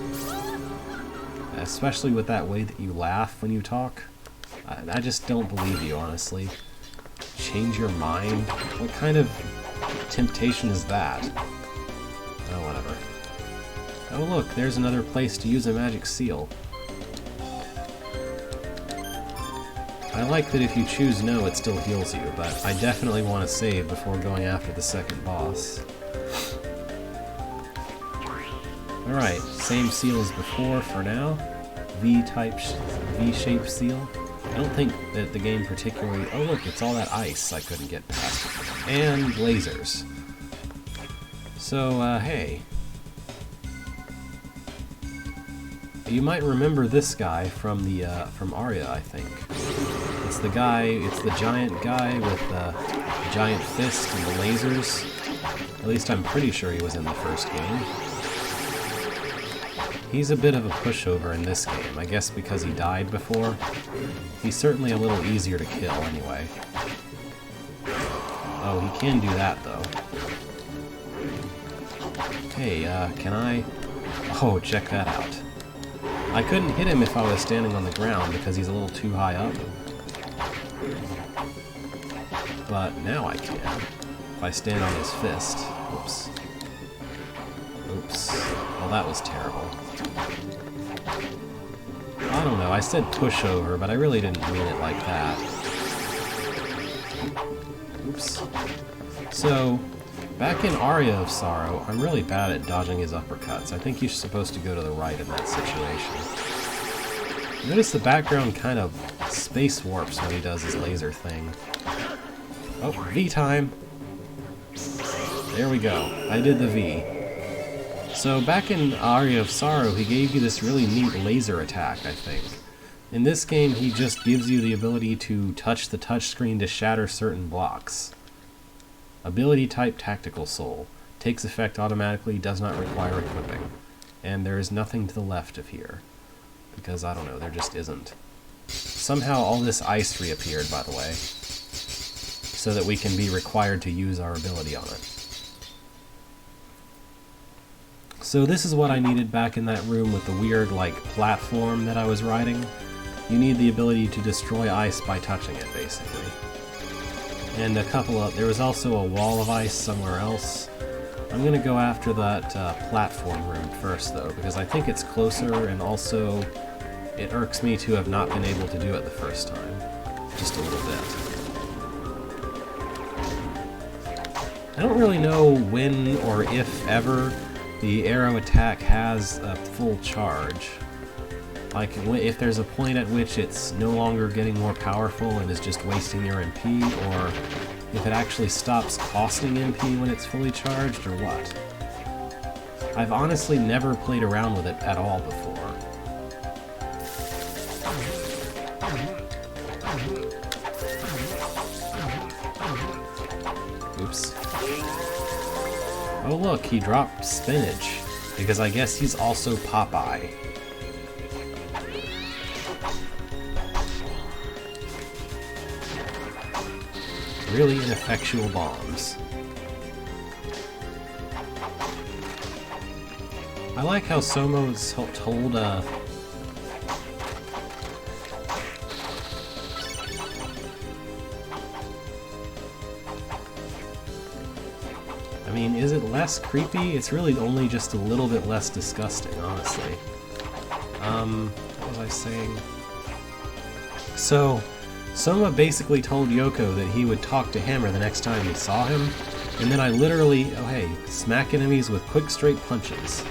Especially with that way that you laugh when you talk. I just don't believe you, honestly. Change your mind? What kind of temptation is that? Oh, whatever. Oh look, there's another place to use a magic seal. I like that if you choose no, it still heals you, but I definitely want to save before going after the second boss. Alright, same seal as before for now. V-shaped seal. I don't think that the game particularly... Oh look, it's all that ice I couldn't get past. And lasers. So, hey. You might remember this guy from the, from Aria, I think. It's the guy, it's the giant guy with the giant fist and the lasers. At least I'm pretty sure he was in the first game. He's a bit of a pushover in this game, I guess because he died before. He's certainly a little easier to kill anyway. Oh, he can do that though. Hey, can I... Oh, check that out. I couldn't hit him if I was standing on the ground because he's a little too high up. But now I can. If I stand on his fist. Oops. Oops. Well, that was terrible. I don't know, I said pushover, but I really didn't mean it like that. Oops. So, back in Aria of Sorrow, I'm really bad at dodging his uppercuts. I think you're supposed to go to the right in that situation. Notice the background kind of space warps when he does his laser thing. Oh, V time! There we go. I did the V. So back in Aria of Sorrow, he gave you this really neat laser attack, I think. In this game, he just gives you the ability to touch the touchscreen to shatter certain blocks. Ability type Tactical Soul. Takes effect automatically, does not require equipping. And there is nothing to the left of here. Because, I don't know, there just isn't. Somehow all this ice reappeared, by the way. So that we can be required to use our ability on it. So this is what I needed back in that room with the weird, like, platform that I was riding. You need the ability to destroy ice by touching it, basically. And a couple of... There was also a wall of ice somewhere else. I'm gonna go after that platform room first, though, because I think it's closer, and also it irks me to have not been able to do it the first time. Just a little bit. I don't really know when or if ever the arrow attack has a full charge. Like, if there's a point at which it's no longer getting more powerful and is just wasting your MP, or if it actually stops costing MP when it's fully charged, or what. I've honestly never played around with it at all before. Oops. Oh look, he dropped spinach, because I guess he's also Popeye. Really ineffectual bombs. I like how Somo's told, I mean, is it less creepy? It's really only just a little bit less disgusting, honestly. What was I saying? So, Soma basically told Yoko that he would talk to Hammer the next time he saw him, and then I literally, oh hey, smack enemies with quick straight punches.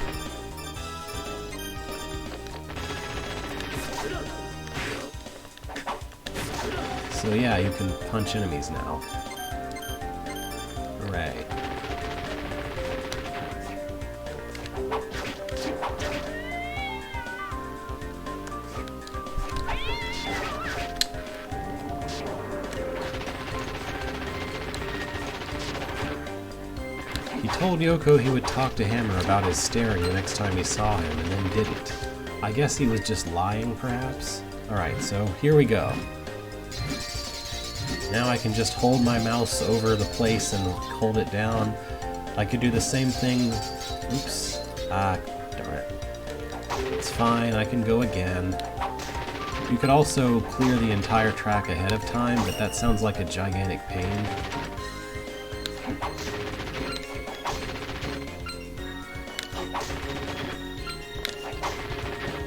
So yeah, you can punch enemies now. Hooray. He told Yoko he would talk to Hammer about his staring the next time he saw him, and then didn't. I guess he was just lying, perhaps? Alright, so here we go. Now I can just hold my mouse over the place and hold it down. I could do the same thing. Oops. Ah, darn it. It's fine, I can go again. You could also clear the entire track ahead of time, but that sounds like a gigantic pain.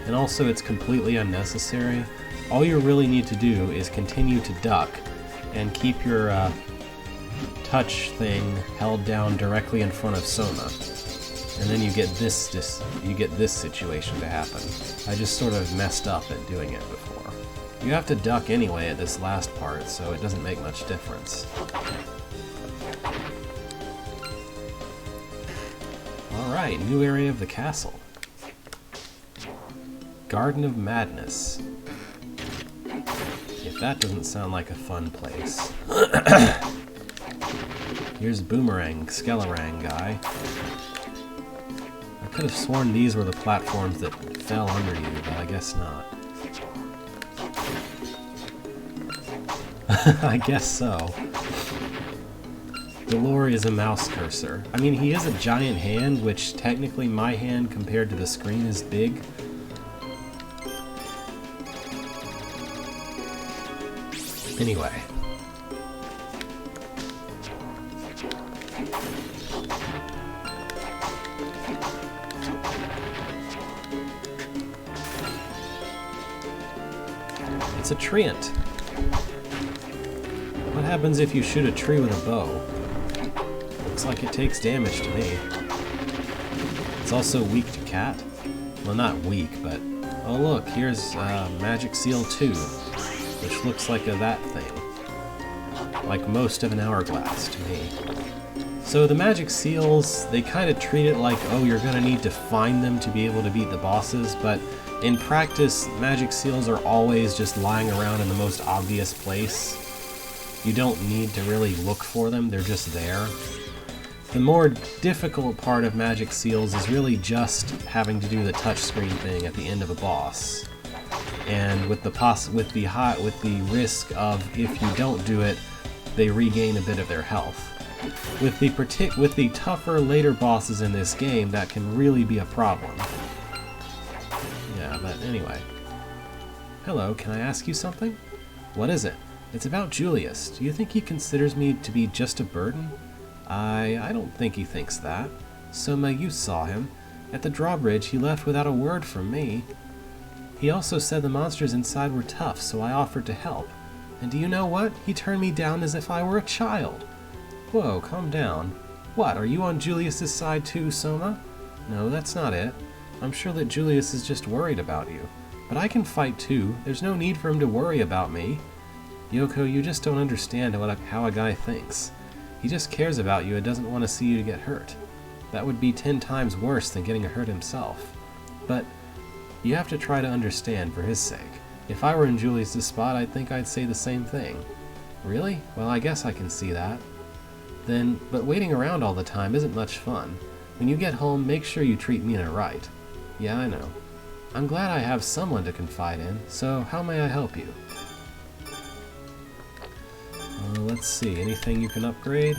And also, it's completely unnecessary. All you really need to do is continue to duck and keep your touch thing held down directly in front of Soma. And then you get this situation to happen. I just sort of messed up at doing it before. You have to duck anyway at this last part, so it doesn't make much difference. Alright, new area of the castle. Garden of Madness. If that doesn't sound like a fun place. Here's Boomerang, Skelerang guy. I could have sworn these were the platforms that fell under you, but I guess not. I guess so. Galore is a mouse cursor. I mean, he is a giant hand, which technically my hand compared to the screen is big. Anyway. It's a treant. What happens if you shoot a tree with a bow? Looks like it takes damage to me. It's also weak to cat. Well, not weak, but... Oh look, here's Magic Seal 2. Which looks like that thing. Like most of an hourglass to me. So the magic seals, they kind of treat it like, oh, you're gonna need to find them to be able to beat the bosses, but in practice, magic seals are always just lying around in the most obvious place. You don't need to really look for them, they're just there. The more difficult part of magic seals is really just having to do the touchscreen thing at the end of a boss. And with the risk of, if you don't do it, they regain a bit of their health. With the tougher later bosses in this game, that can really be a problem. Yeah, but anyway. Hello, can I ask you something? What is it? It's about Julius. Do you think he considers me to be just a burden? I don't think he thinks that. Soma, you saw him. At the drawbridge, he left without a word from me. He also said the monsters inside were tough, so I offered to help. And do you know what? He turned me down as if I were a child. Whoa, calm down. What, are you on Julius's side too, Soma? No, that's not it. I'm sure that Julius is just worried about you. But I can fight too. There's no need for him to worry about me. Yoko, you just don't understand how a guy thinks. He just cares about you and doesn't want to see you get hurt. That would be 10 times worse than getting hurt himself. But you have to try to understand for his sake. If I were in Julius' spot, I think I'd say the same thing. Really? Well, I guess I can see that. But waiting around all the time isn't much fun. When you get home, make sure you treat Mina right. Yeah, I know. I'm glad I have someone to confide in, so how may I help you? Let's see, anything you can upgrade?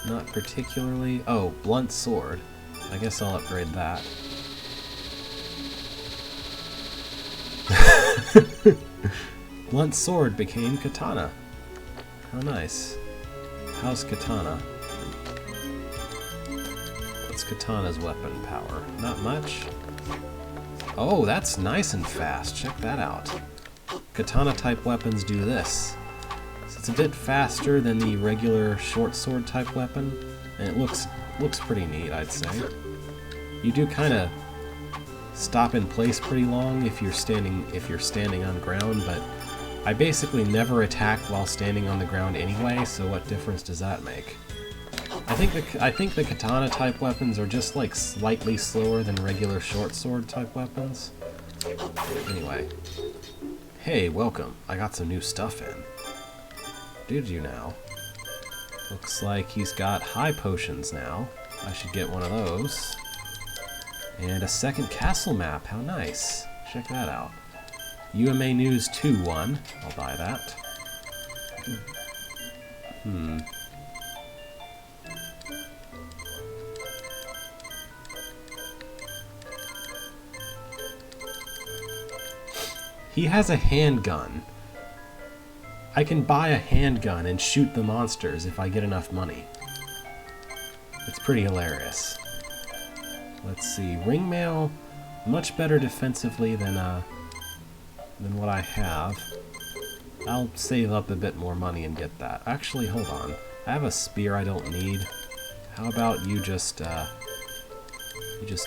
Not particularly. Oh, blunt sword. I guess I'll upgrade that. Blunt sword became katana. How nice. How's katana? What's katana's weapon power? Not much. Oh, that's nice and fast. Check that out. Katana type weapons do this. So it's a bit faster than the regular short sword type weapon, and it looks pretty neat, I'd say. You do kind of stop in place pretty long if you're standing on ground, but I basically never attack while standing on the ground anyway, so what difference does that make? I think the katana type weapons are just like slightly slower than regular short sword type weapons. Anyway. Hey, welcome. I got some new stuff in. Did you now? Looks like he's got high potions now. I should get one of those. And a second castle map. How nice. Check that out. UMA News 2-1. I'll buy that. He has a handgun. I can buy a handgun and shoot the monsters if I get enough money. It's pretty hilarious. Let's see. Ringmail, much better defensively than what I have. I'll save up a bit more money and get that. Actually, hold on. I have a spear I don't need. How about you just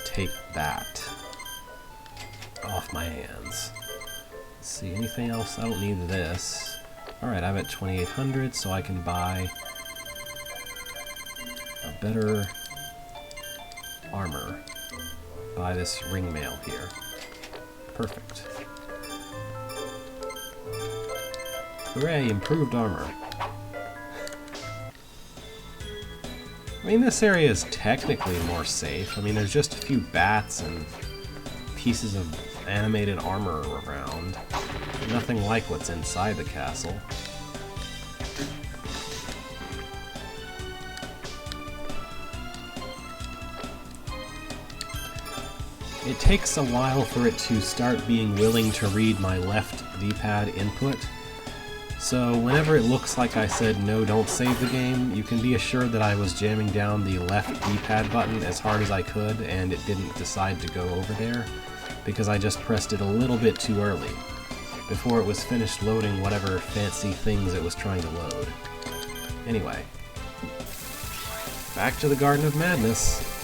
take that off my hands. Let's see, anything else? I don't need this. Alright, I'm at 2,800, so I can buy a better armor. Buy this ringmail here. Perfect. Hooray, improved armor. I mean, this area is technically more safe. I mean, there's just a few bats and pieces of animated armor around. Nothing like what's inside the castle. It takes a while for it to start being willing to read my left D-pad input. So whenever it looks like I said no, don't save the game, you can be assured that I was jamming down the left D-pad button as hard as I could and it didn't decide to go over there, because I just pressed it a little bit too early, before it was finished loading whatever fancy things it was trying to load. Anyway, back to the Garden of Madness.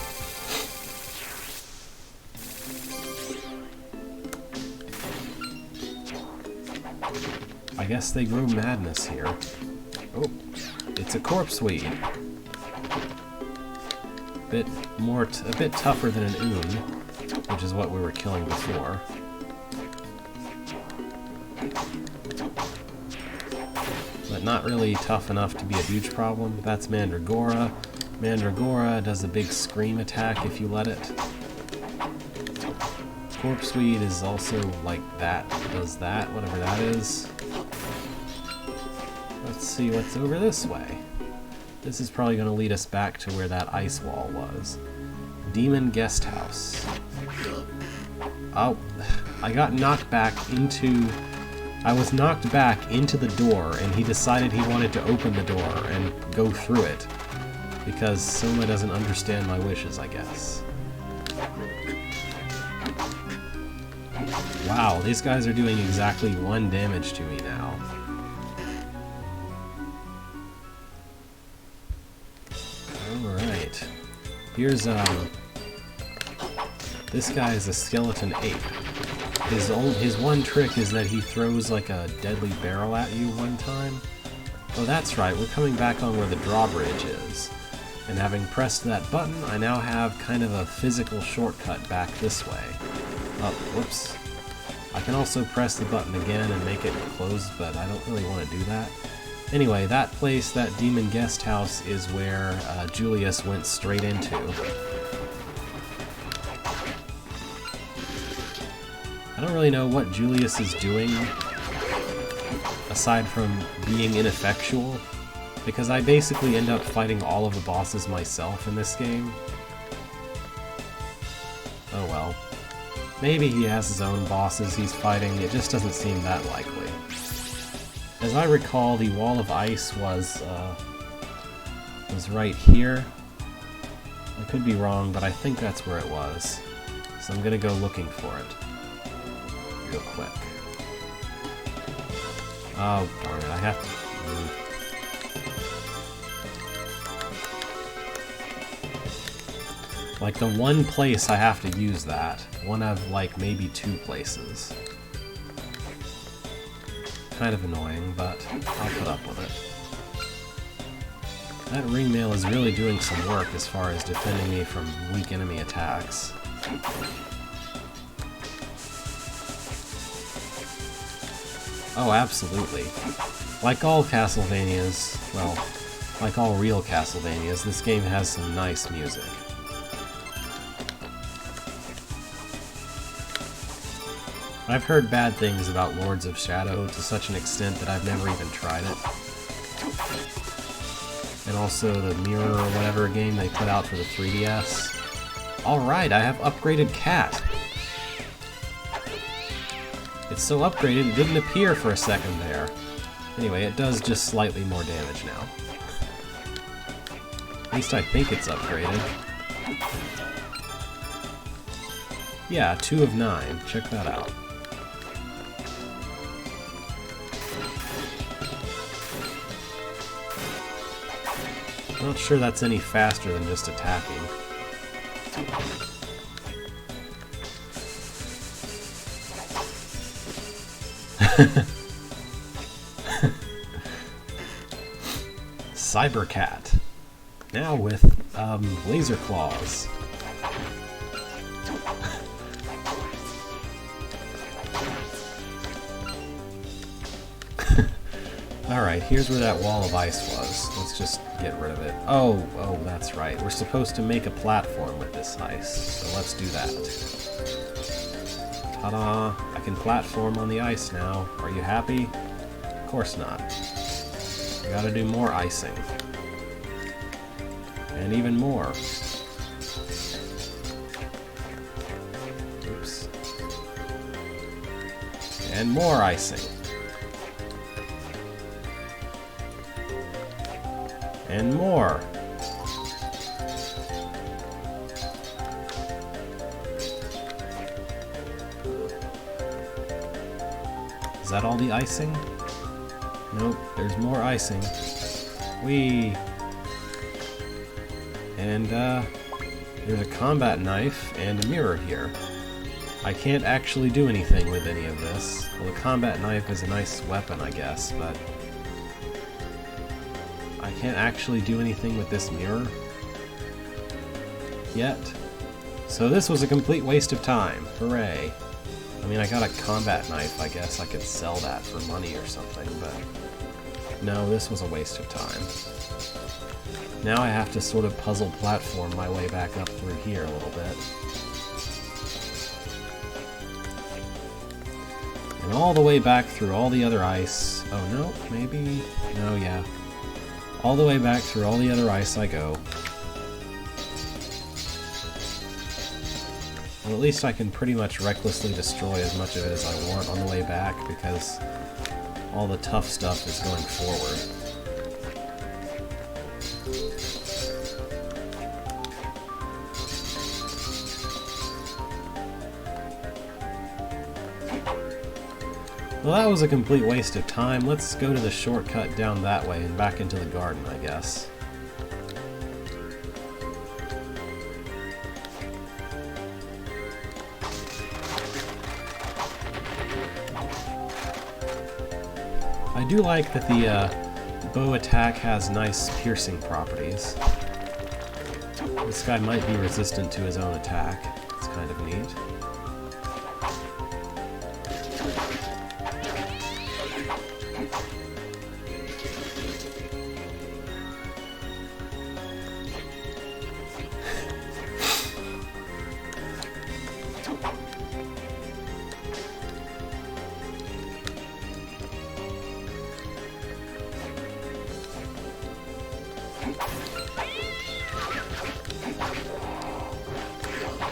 I guess they grow madness here. Oh, it's a corpse weed. A bit tougher than an oon, which is what we were killing before. But not really tough enough to be a huge problem. That's Mandragora. Mandragora does a big scream attack if you let it. Corpse weed is also like that, does that, whatever that is. Let's see what's over this way. This is probably going to lead us back to where that ice wall was. Demon Guest House. Oh, I got knocked back into... I was knocked back into the door, and he decided he wanted to open the door and go through it. Because Soma doesn't understand my wishes, I guess. Wow, these guys are doing exactly 1 damage to me now. Alright. Here's, this guy is a skeleton ape. His one trick is that he throws like a deadly barrel at you one time. Oh, that's right, we're coming back on where the drawbridge is. And having pressed that button, I now have kind of a physical shortcut back this way. Oh, whoops. I can also press the button again and make it close, but I don't really want to do that. Anyway, that place, that demon guest house, is where Julius went straight into. I don't really know what Julius is doing, aside from being ineffectual, because I basically end up fighting all of the bosses myself in this game. Oh well. Maybe he has his own bosses he's fighting, it just doesn't seem that likely. As I recall, the wall of ice was right here. I could be wrong, but I think that's where it was. So I'm gonna go looking for it. Real quick. Oh, darn it, I have to... Like, the one place I have to use that. One of, like, maybe two places. Kind of annoying, but I'll put up with it. That ring mail is really doing some work as far as defending me from weak enemy attacks. Oh, absolutely. Like all Castlevanias, well, like all real Castlevanias, this game has some nice music. I've heard bad things about Lords of Shadow to such an extent that I've never even tried it. And also the Mirror or whatever game they put out for the 3DS. Alright, I have upgraded Cat! It's so upgraded it didn't appear for a second there. Anyway, it does just slightly more damage now. At least I think it's upgraded. Yeah, 2 of 9. Check that out. Not sure that's any faster than just attacking. Cybercat. Now with, laser claws. Alright, here's where that wall of ice was. Let's just get rid of it. Oh, that's right. We're supposed to make a platform with this ice, so let's do that. Ta-da! I can platform on the ice now. Are you happy? Of course not. I gotta do more icing. And even more. Oops. And more icing. And more. Is that all the icing? Nope, there's more icing. Whee! And, there's a combat knife and a mirror here. I can't actually do anything with any of this. Well, the combat knife is a nice weapon, I guess, but... I can't actually do anything with this mirror yet. So this was a complete waste of time. Hooray. I mean, I got a combat knife. I guess I could sell that for money or something, but no, this was a waste of time. Now I have to sort of puzzle platform my way back up through here a little bit. And all the way back through all the other ice. Oh no, maybe? No, yeah. All the way back through all the other ice I go. Well, at least I can pretty much recklessly destroy as much of it as I want on the way back, because all the tough stuff is going forward. Well, that was a complete waste of time. Let's go to the shortcut down that way and back into the garden, I guess. I do like that the bow attack has nice piercing properties. This guy might be resistant to his own attack. It's kind of neat.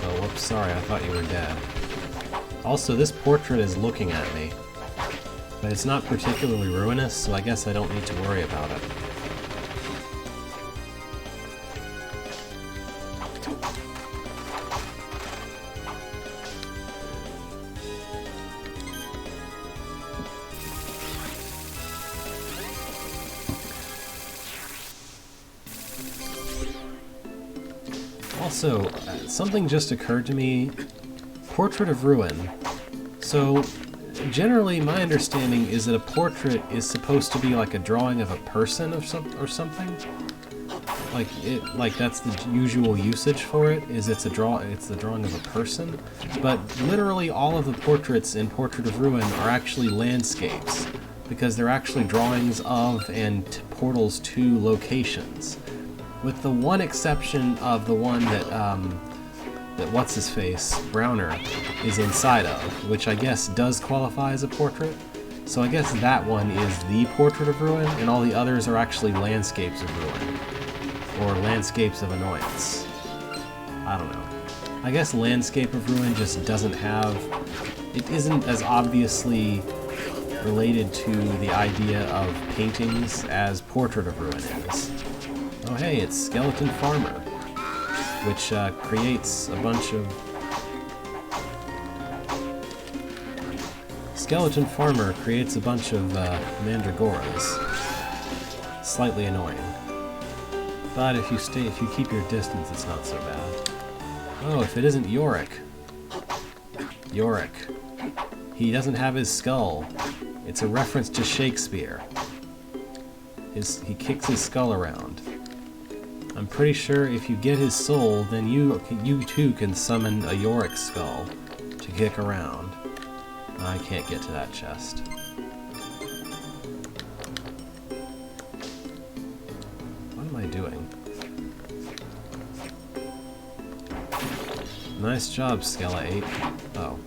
Oh, whoops, sorry, I thought you were dead. Also, this portrait is looking at me. But it's not particularly ruinous, so I guess I don't need to worry about it. Also, something just occurred to me. Portrait of Ruin. So, generally my understanding is that a portrait is supposed to be like a drawing of a person or something. Like that's the usual usage for it, is it's the drawing of a person. But literally all of the portraits in Portrait of Ruin are actually landscapes, because they're actually drawings of and portals to locations. With the one exception of the one that what's-his-face, Browner, is inside of, which I guess does qualify as a portrait. So I guess that one is the Portrait of Ruin, and all the others are actually landscapes of ruin. Or landscapes of annoyance. I don't know. I guess Landscape of Ruin just doesn't have... It isn't as obviously related to the idea of paintings as Portrait of Ruin is. Oh hey, it's Skeleton Farmer, which creates a bunch of... Skeleton Farmer creates a bunch of mandragoras. Slightly annoying. But if you keep your distance, it's not so bad. Oh, if it isn't Yorick. Yorick. He doesn't have his skull. It's a reference to Shakespeare. He kicks his skull around. I'm pretty sure if you get his soul, then you too can summon a Yorick skull to kick around. I can't get to that chest. What am I doing? Nice job, Skella 8. Oh.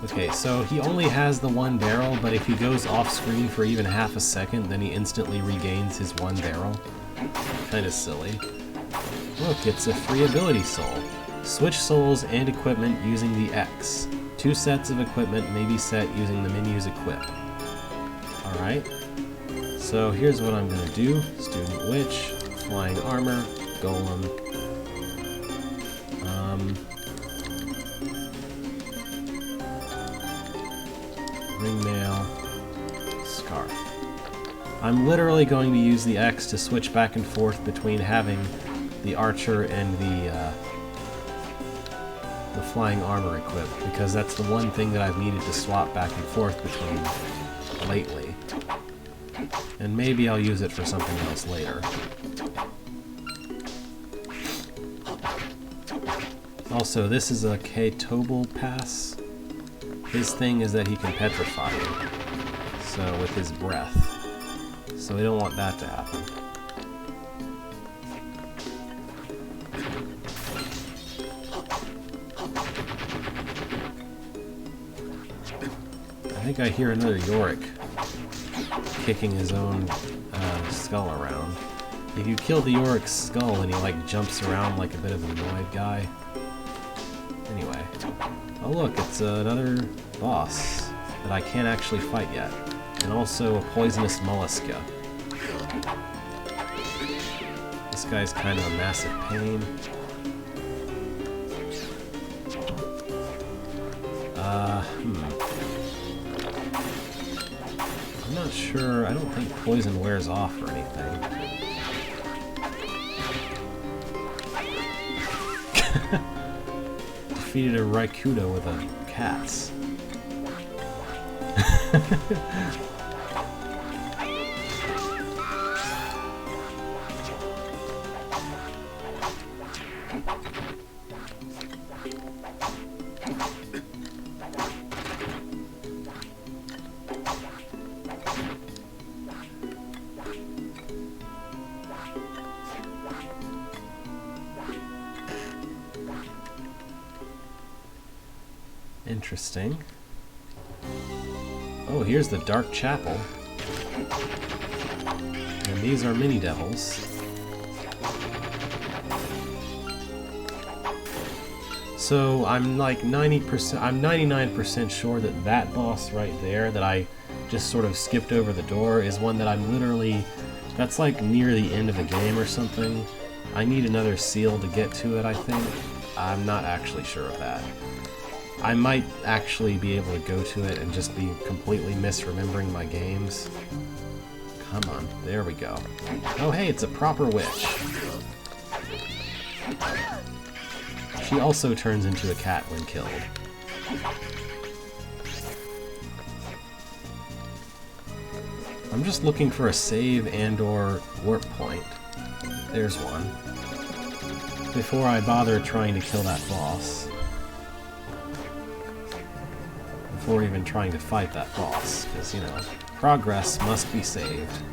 Okay, so he only has the one barrel, but if he goes off-screen for even half a second, then he instantly regains his one barrel. Kinda silly. Look, it's a free ability soul. Switch souls and equipment using the X. 2 sets of equipment may be set using the menu's equip. Alright. So here's what I'm gonna do. Student Witch, Flying Armor, Golem. Ringmail, Scarf. I'm literally going to use the X to switch back and forth between having the Archer and the Flying Armor equipped, because that's the one thing that I've needed to swap back and forth between lately. And maybe I'll use it for something else later. Also, this is a K-Tobal pass. His thing is that he can petrify you, so with his breath. So we don't want that to happen. I think I hear another Yorick kicking his own skull around. If you kill the Yorick's skull and he like jumps around like a bit of an annoyed guy. Anyway. Oh look, it's another boss that I can't actually fight yet. And also a poisonous mollusca. This guy's kind of a massive pain. I'm not sure. I don't think poison wears off or anything. Defeated a Raikuda with a cats. Interesting. Oh, here's the Dark Chapel. And these are mini devils. So I'm like 90%, I'm 99% sure that that boss right there that I just sort of skipped over the door is one that I'm literally, that's like near the end of the game or something. I need another seal to get to it, I think. I'm not actually sure of that. I might actually be able to go to it and just be completely misremembering my games. Come on, there we go. Oh hey, it's a proper witch. She also turns into a cat when killed. I'm just looking for a save and/or warp point. There's one. Before I bother trying to kill that boss. Before even trying to fight that boss, because, you know, progress must be saved.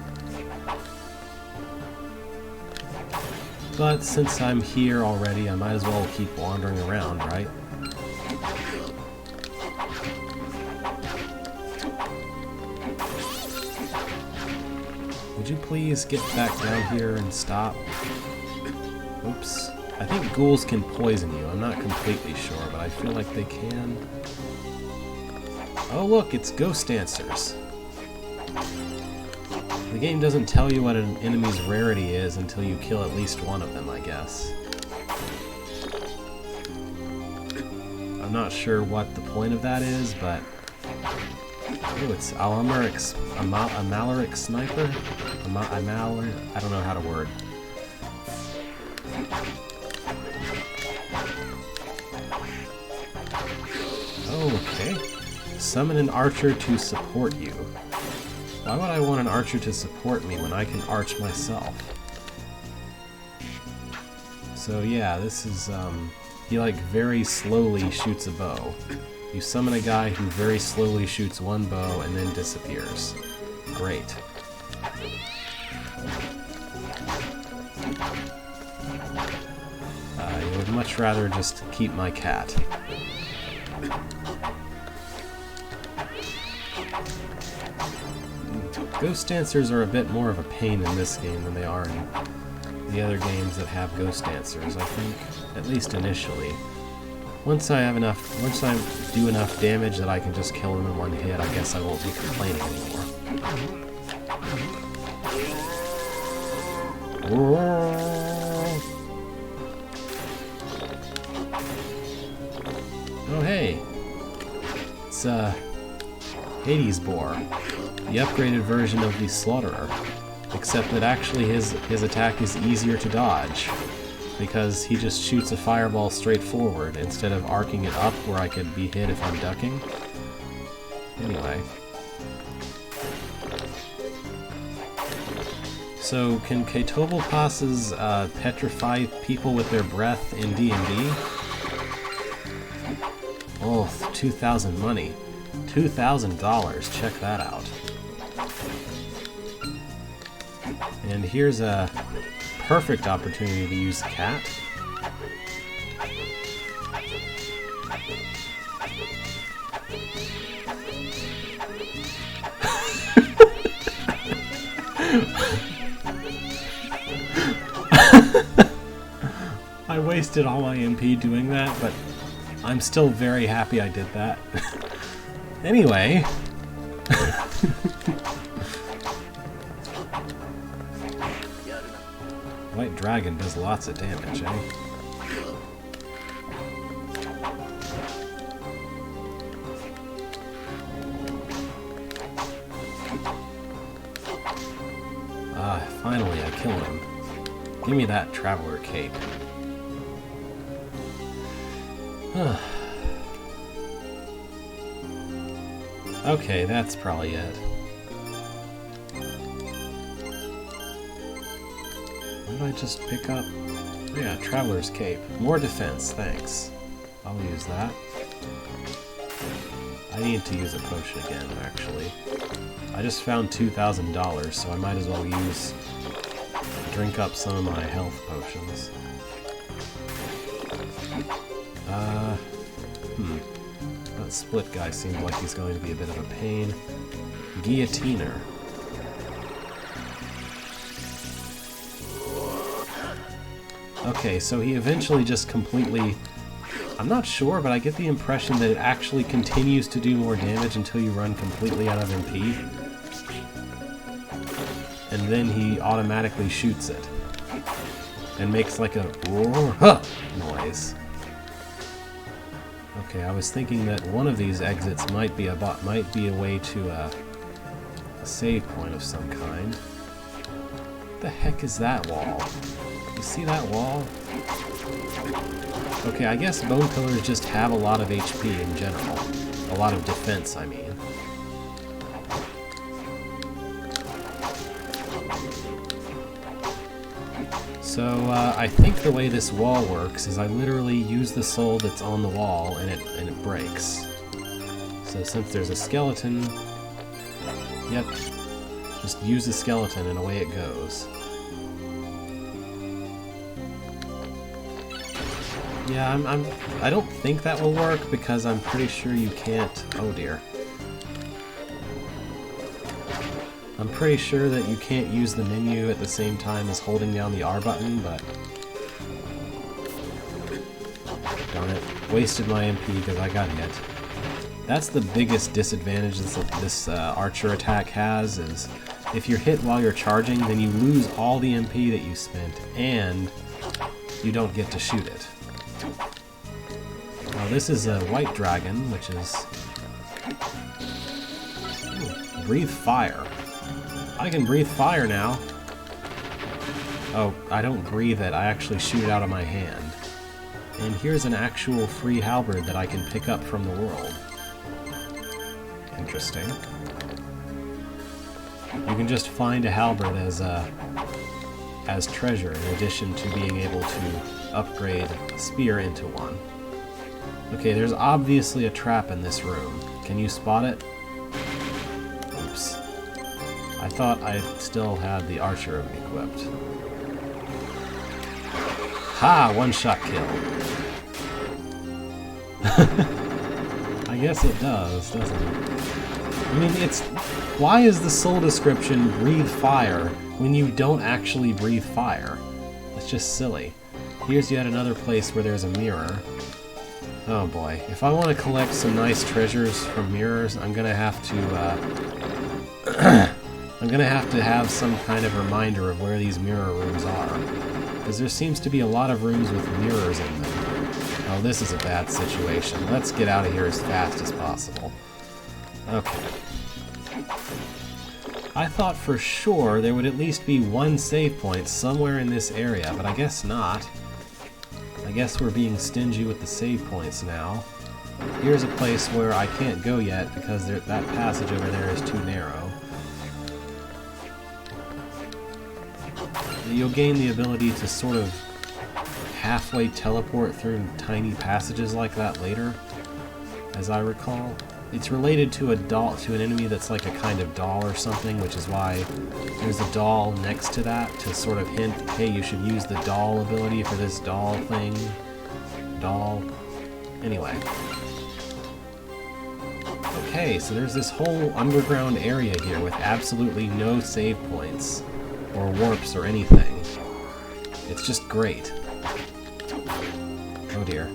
But since I'm here already, I might as well keep wandering around, right? Would you please get back down here and stop? Oops. I think ghouls can poison you. I'm not completely sure, but I feel like they can. Oh look, it's ghost dancers. The game doesn't tell you what an enemy's rarity is until you kill at least one of them, I guess. I'm not sure what the point of that is, but... Oh, it's a Malaric sniper? I don't know how to word. Okay. Summon an archer to support you. Why would I want an archer to support me when I can arch myself? So yeah, this is, he like very slowly shoots a bow. You summon a guy who very slowly shoots one bow and then disappears. Great. I would much rather just keep my cat. Ghost dancers are a bit more of a pain in this game than they are in the other games that have ghost dancers, I think, at least initially. Once I do enough damage that I can just kill them in one hit, I guess I won't be complaining anymore. Oh hey! It's Hades Boar, the upgraded version of the Slaughterer, except that actually his attack is easier to dodge, because he just shoots a fireball straight forward instead of arcing it up where I could be hit if I'm ducking. Anyway. So, can Ketobelpasses petrify people with their breath in D&D? Oh, 2,000 money. $2,000, check that out. And here's a perfect opportunity to use cat. I wasted all my MP doing that, but I'm still very happy I did that. Anyway. White Dragon does lots of damage, eh? Ah, finally I killed him. Give me that Traveler Cape. Okay, that's probably it. What did I just pick up? Yeah, Traveler's Cape. More defense, thanks. I'll use that. I need to use a potion again, actually. I just found $2,000, so I might as well drink up some of my health potions. That split guy seems like he's going to be a bit of a pain. Guillotiner. Okay, so he eventually just completely... I'm not sure, but I get the impression that it actually continues to do more damage until you run completely out of MP. And then he automatically shoots it. And makes like a roar huh noise. Okay, I was thinking that one of these exits might be a way to a save point of some kind. What the heck is that wall? You see that wall? Okay, I guess bone pillars just have a lot of HP in general. A lot of defense, I mean. So, I think the way this wall works is I literally use the soul that's on the wall and it breaks. So since there's a skeleton... Yep. Just use the skeleton and away it goes. Yeah, I don't think that will work because I'm pretty sure you can't... Oh dear. I'm pretty sure that you can't use the menu at the same time as holding down the R button, but... Darn it. Wasted my MP because I got hit. That's the biggest disadvantage this archer attack has, is if you're hit while you're charging, then you lose all the MP that you spent, and you don't get to shoot it. Now this is a white dragon, which is... Ooh, breathe fire. I can breathe fire now. Oh, I don't breathe it, I actually shoot it out of my hand. And here's an actual free halberd that I can pick up from the world. Interesting. You can just find a halberd as treasure in addition to being able to upgrade a spear into one. Okay, there's obviously a trap in this room. Can you spot it? Oops. I thought I still had the archer equipped. Ha! One-shot kill. I guess it does, doesn't it? I mean, it's... Why is the soul description breathe fire when you don't actually breathe fire? It's just silly. Here's yet another place where there's a mirror. Oh boy. If I want to collect some nice treasures from mirrors, I'm gonna have to, I'm gonna have to have some kind of reminder of where these mirror rooms are. Because there seems to be a lot of rooms with mirrors in them. Oh, this is a bad situation. Let's get out of here as fast as possible. Okay. I thought for sure there would at least be one save point somewhere in this area, but I guess not. I guess we're being stingy with the save points now. Here's a place where I can't go yet because that passage over there is too narrow. You'll gain the ability to sort of halfway teleport through tiny passages like that later, as I recall. It's related to an enemy that's like a kind of doll or something, which is why there's a doll next to that to sort of hint, hey, you should use the doll ability for this doll thing. Doll. Anyway. Okay, so there's this whole underground area here with absolutely no save points, or warps, or anything. It's just great. Oh dear.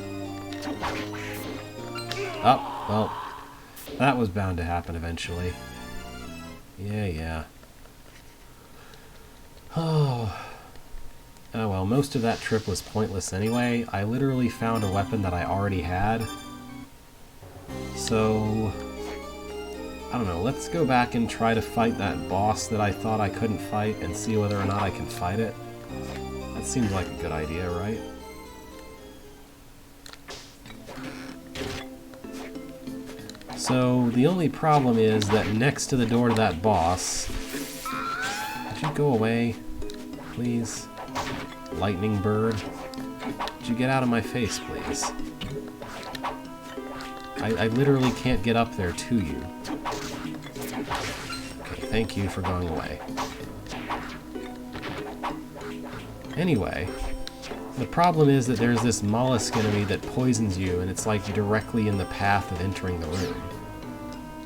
Oh, well. That was bound to happen eventually. Yeah. Oh. Oh well, most of that trip was pointless anyway. I literally found a weapon that I already had. So... I don't know, let's go back and try to fight that boss that I thought I couldn't fight and see whether or not I can fight it. That seems like a good idea, right? So, the only problem is that next to the door to that boss... Would you go away, please? Lightning bird? Would you get out of my face, please? I literally can't get up there to you. Okay, thank you for going away. Anyway, The problem is that there's this mollusk enemy that poisons you, and it's like directly in the path of entering the room.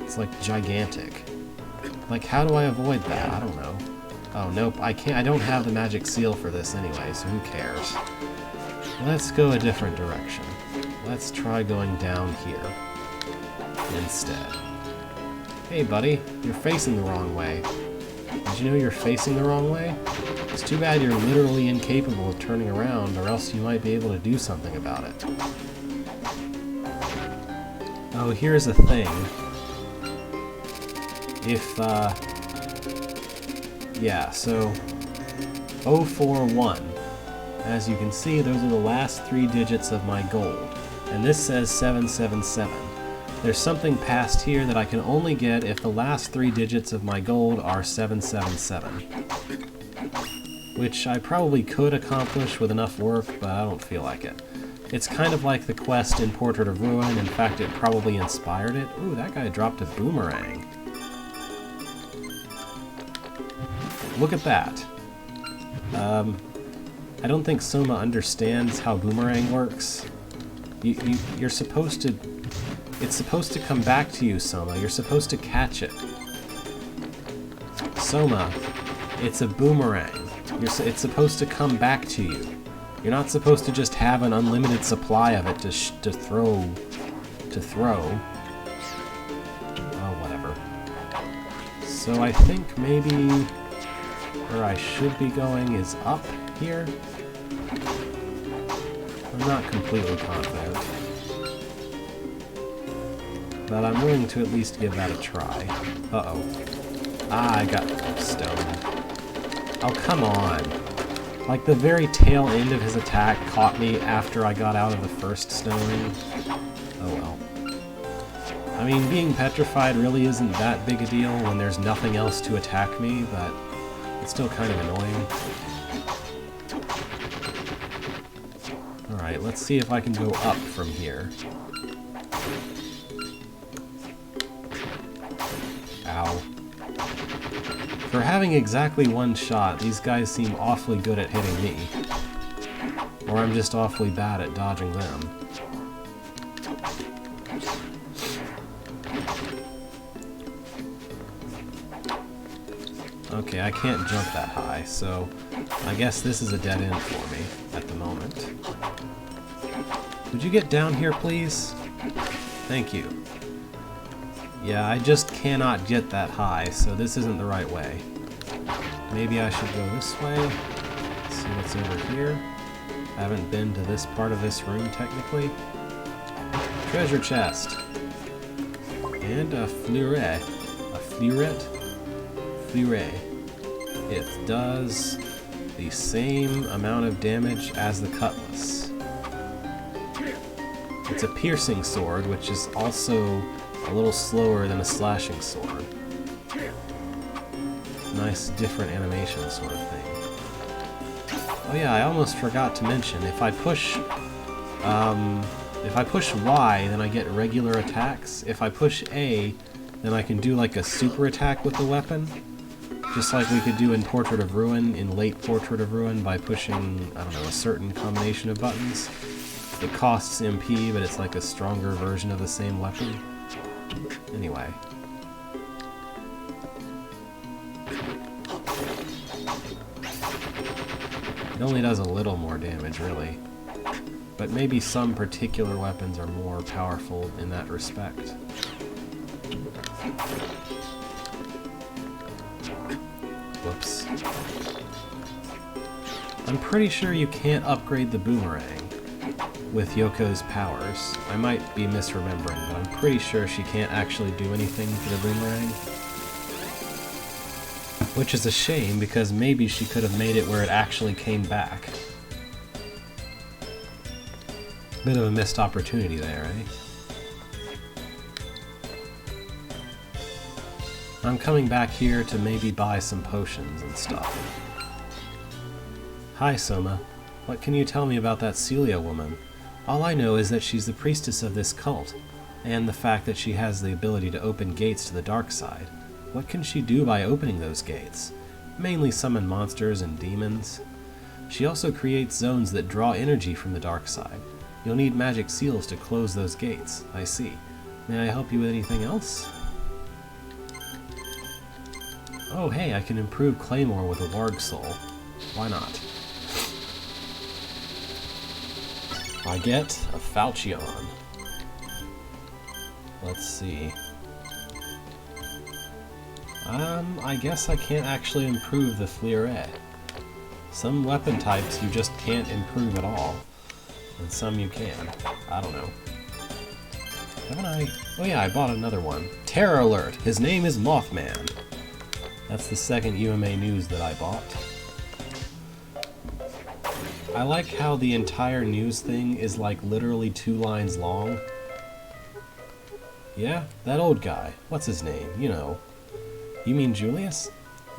It's like gigantic. Like, how do I avoid that? I don't know. Oh, nope, I can't. I don't have the magic seal for this anyway, so who cares? Let's go a different direction. Let's try going down here instead. Hey, buddy, you're facing the wrong way. Did you know you're facing the wrong way? It's too bad you're literally incapable of turning around, or else you might be able to do something about it. Oh, here's a thing. If, yeah, so 041. As you can see, those are the last 3 digits of my gold. And this says 777. There's something past here that I can only get if the last 3 digits of my gold are 777. Which I probably could accomplish with enough work, but I don't feel like it. It's kind of like the quest in Portrait of Ruin. In fact, it probably inspired it. Ooh, that guy dropped a boomerang. Look at that. I don't think Soma understands how boomerang works. You're supposed to... It's supposed to come back to you, Soma. You're supposed to catch it. Soma, it's a boomerang. It's supposed to come back to you. You're not supposed to just have an unlimited supply of it to throw. Oh, whatever. So I think maybe where I should be going is up here. I'm not completely confident, but I'm willing to at least give that a try. Uh-oh. Ah, I got stoned. Oh, come on. Like, the very tail end of his attack caught me after I got out of the first stoning. Oh well. I mean, being petrified really isn't that big a deal when there's nothing else to attack me, but it's still kind of annoying. Alright, let's see if I can go up from here. Ow. For having exactly one shot, these guys seem awfully good at hitting me. Or I'm just awfully bad at dodging them. Okay, I can't jump that high, so I guess this is a dead end for me at the moment. Would you get down here, please? Thank you. Yeah, I just cannot get that high, so this isn't the right way. Maybe I should go this way. Let's see what's over here. I haven't been to this part of this room, technically. Treasure chest. And a fleuret. A fleuret? Fleuret. It does the same amount of damage as the cutlass. It's a piercing sword, which is also a little slower than a slashing sword. Nice, different animation sort of thing. Oh yeah, I almost forgot to mention, if I push Y, then I get regular attacks. If I push A, then I can do like a super attack with the weapon. Just like we could do in Portrait of Ruin, in late Portrait of Ruin, by pushing, I don't know, a certain combination of buttons. It costs MP, but it's like a stronger version of the same weapon. Anyway. It only does a little more damage, really. But maybe some particular weapons are more powerful in that respect. Whoops. I'm pretty sure you can't upgrade the boomerang with Yoko's powers. I might be misremembering, but I'm pretty sure she can't actually do anything for the boomerang. Which is a shame, because maybe she could have made it where it actually came back. Bit of a missed opportunity there, eh? I'm coming back here to maybe buy some potions and stuff. Hi, Soma. What can you tell me about that Celia woman? All I know is that she's the priestess of this cult, and the fact that she has the ability to open gates to the dark side. What can she do by opening those gates? Mainly summon monsters and demons. She also creates zones that draw energy from the dark side. You'll need magic seals to close those gates. I see. May I help you with anything else? Oh hey, I can improve Claymore with a Warg Soul. Why not? I get a Falchion. Let's see. I guess I can't actually improve the Fleuret. Some weapon types you just can't improve at all. And some you can. I don't know. Haven't I? Oh yeah, I bought another one. Terror Alert! His name is Mothman. That's the second UMA news that I bought. I like how the entire news thing is like literally 2 lines long. Yeah, that old guy. What's his name? You know. You mean Julius?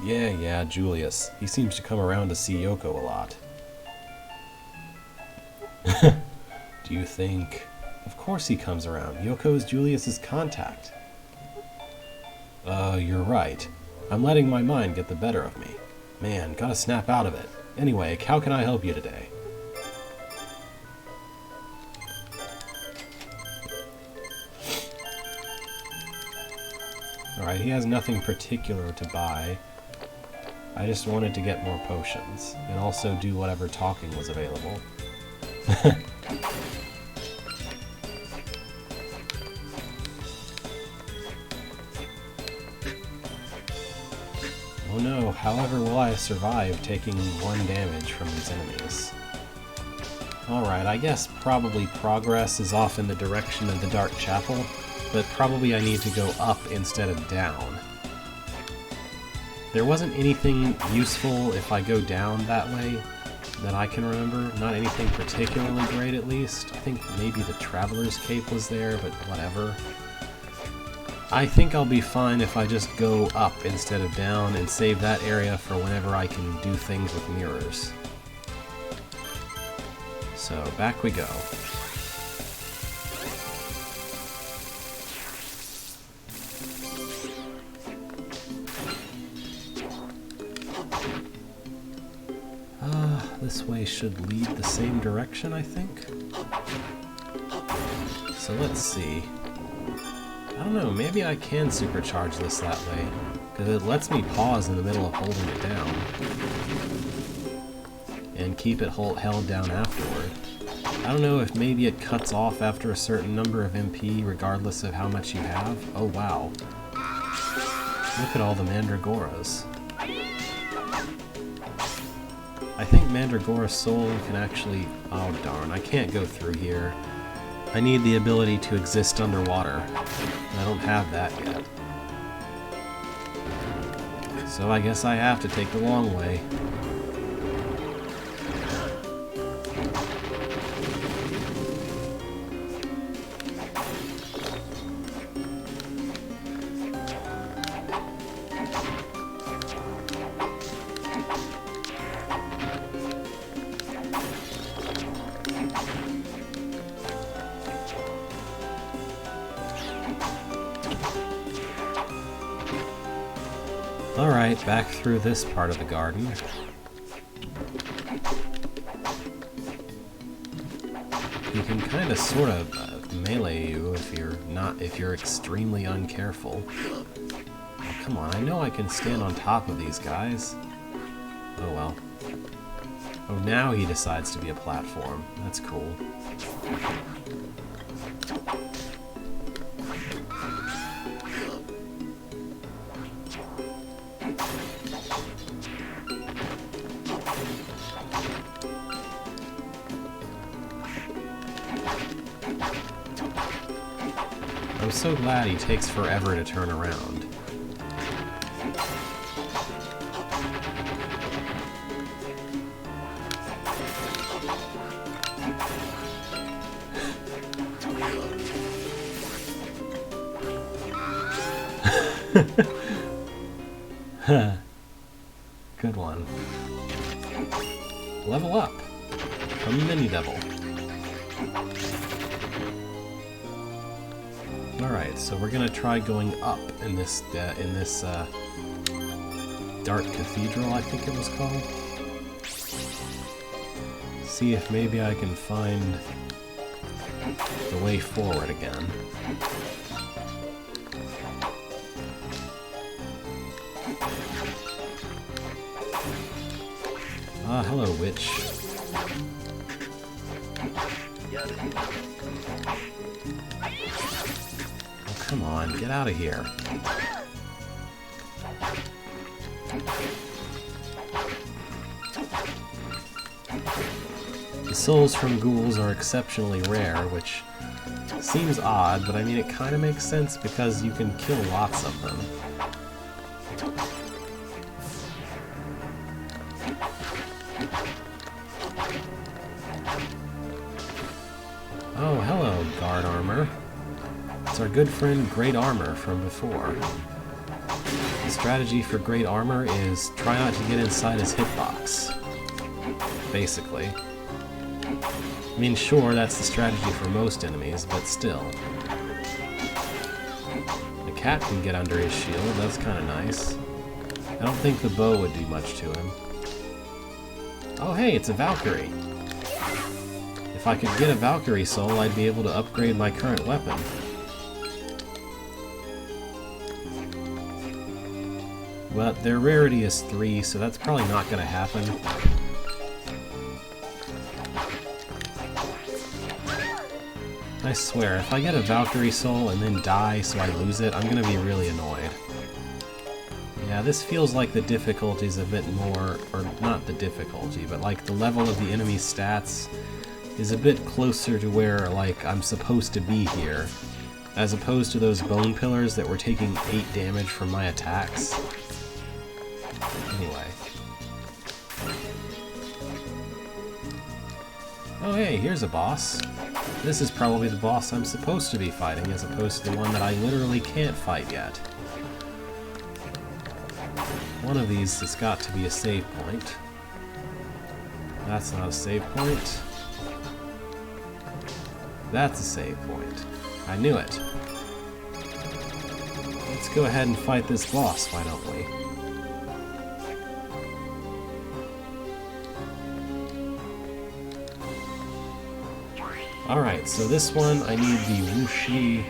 Yeah, Julius. He seems to come around to see Yoko a lot. Do you think... Of course he comes around. Yoko is Julius's contact. You're right. I'm letting my mind get the better of me. Man, gotta snap out of it. Anyway, how can I help you today? Alright, he has nothing particular to buy. I just wanted to get more potions, and also do whatever talking was available. Oh no, however will I survive taking 1 damage from these enemies? Alright, I guess probably progress is off in the direction of the Dark Chapel, but probably I need to go up instead of down. There wasn't anything useful if I go down that way that I can remember. Not anything particularly great, at least. I think maybe the Traveler's Cape was there, but whatever. I think I'll be fine if I just go up instead of down and save that area for whenever I can do things with mirrors. So, back we go. This way should lead the same direction, I think. So let's see. I don't know, maybe I can supercharge this that way, because it lets me pause in the middle of holding it down. And keep it held down afterward. I don't know if maybe it cuts off after a certain number of MP regardless of how much you have. Oh wow. Look at all the Mandragoras. I think Mandragora's soul can actually... Oh darn, I can't go through here. I need the ability to exist underwater. I don't have that yet. So I guess I have to take the long way. Alright, back through this part of the garden. He can kind of sort of melee you if you're extremely uncareful. Oh, come on, I know I can stand on top of these guys. Oh well. Oh, now he decides to be a platform. That's cool. I'm so glad he takes forever to turn around. Good one. Level up from Mini Devil. Alright, so we're gonna try going up in this Dark Cathedral, I think it was called. See if maybe I can find the way forward again. Ah, hello, witch. Oh, come on, get out of here. The souls from ghouls are exceptionally rare, which seems odd, but I mean it kind of makes sense because you can kill lots of them. Oh, hello, guard armor. It's our good friend Great Armor from before. The strategy for Great Armor is try not to get inside his hitbox. Basically. I mean, sure, that's the strategy for most enemies, but still. The cat can get under his shield, that's kind of nice. I don't think the bow would do much to him. Oh hey, it's a Valkyrie! If I could get a Valkyrie soul, I'd be able to upgrade my current weapon. But their rarity is 3, so that's probably not going to happen. I swear, if I get a Valkyrie soul and then die so I lose it, I'm going to be really annoyed. Yeah, this feels like the difficulty's a bit more, or not the difficulty, but like the level of the enemy's stats is a bit closer to where, like, I'm supposed to be here, as opposed to those bone pillars that were taking 8 damage from my attacks. Anyway. Oh hey, here's a boss. This is probably the boss I'm supposed to be fighting, as opposed to the one that I literally can't fight yet. One of these has got to be a save point. That's not a save point. That's a save point. I knew it. Let's go ahead and fight this boss, why don't we? Alright, so this one I need the whooshy,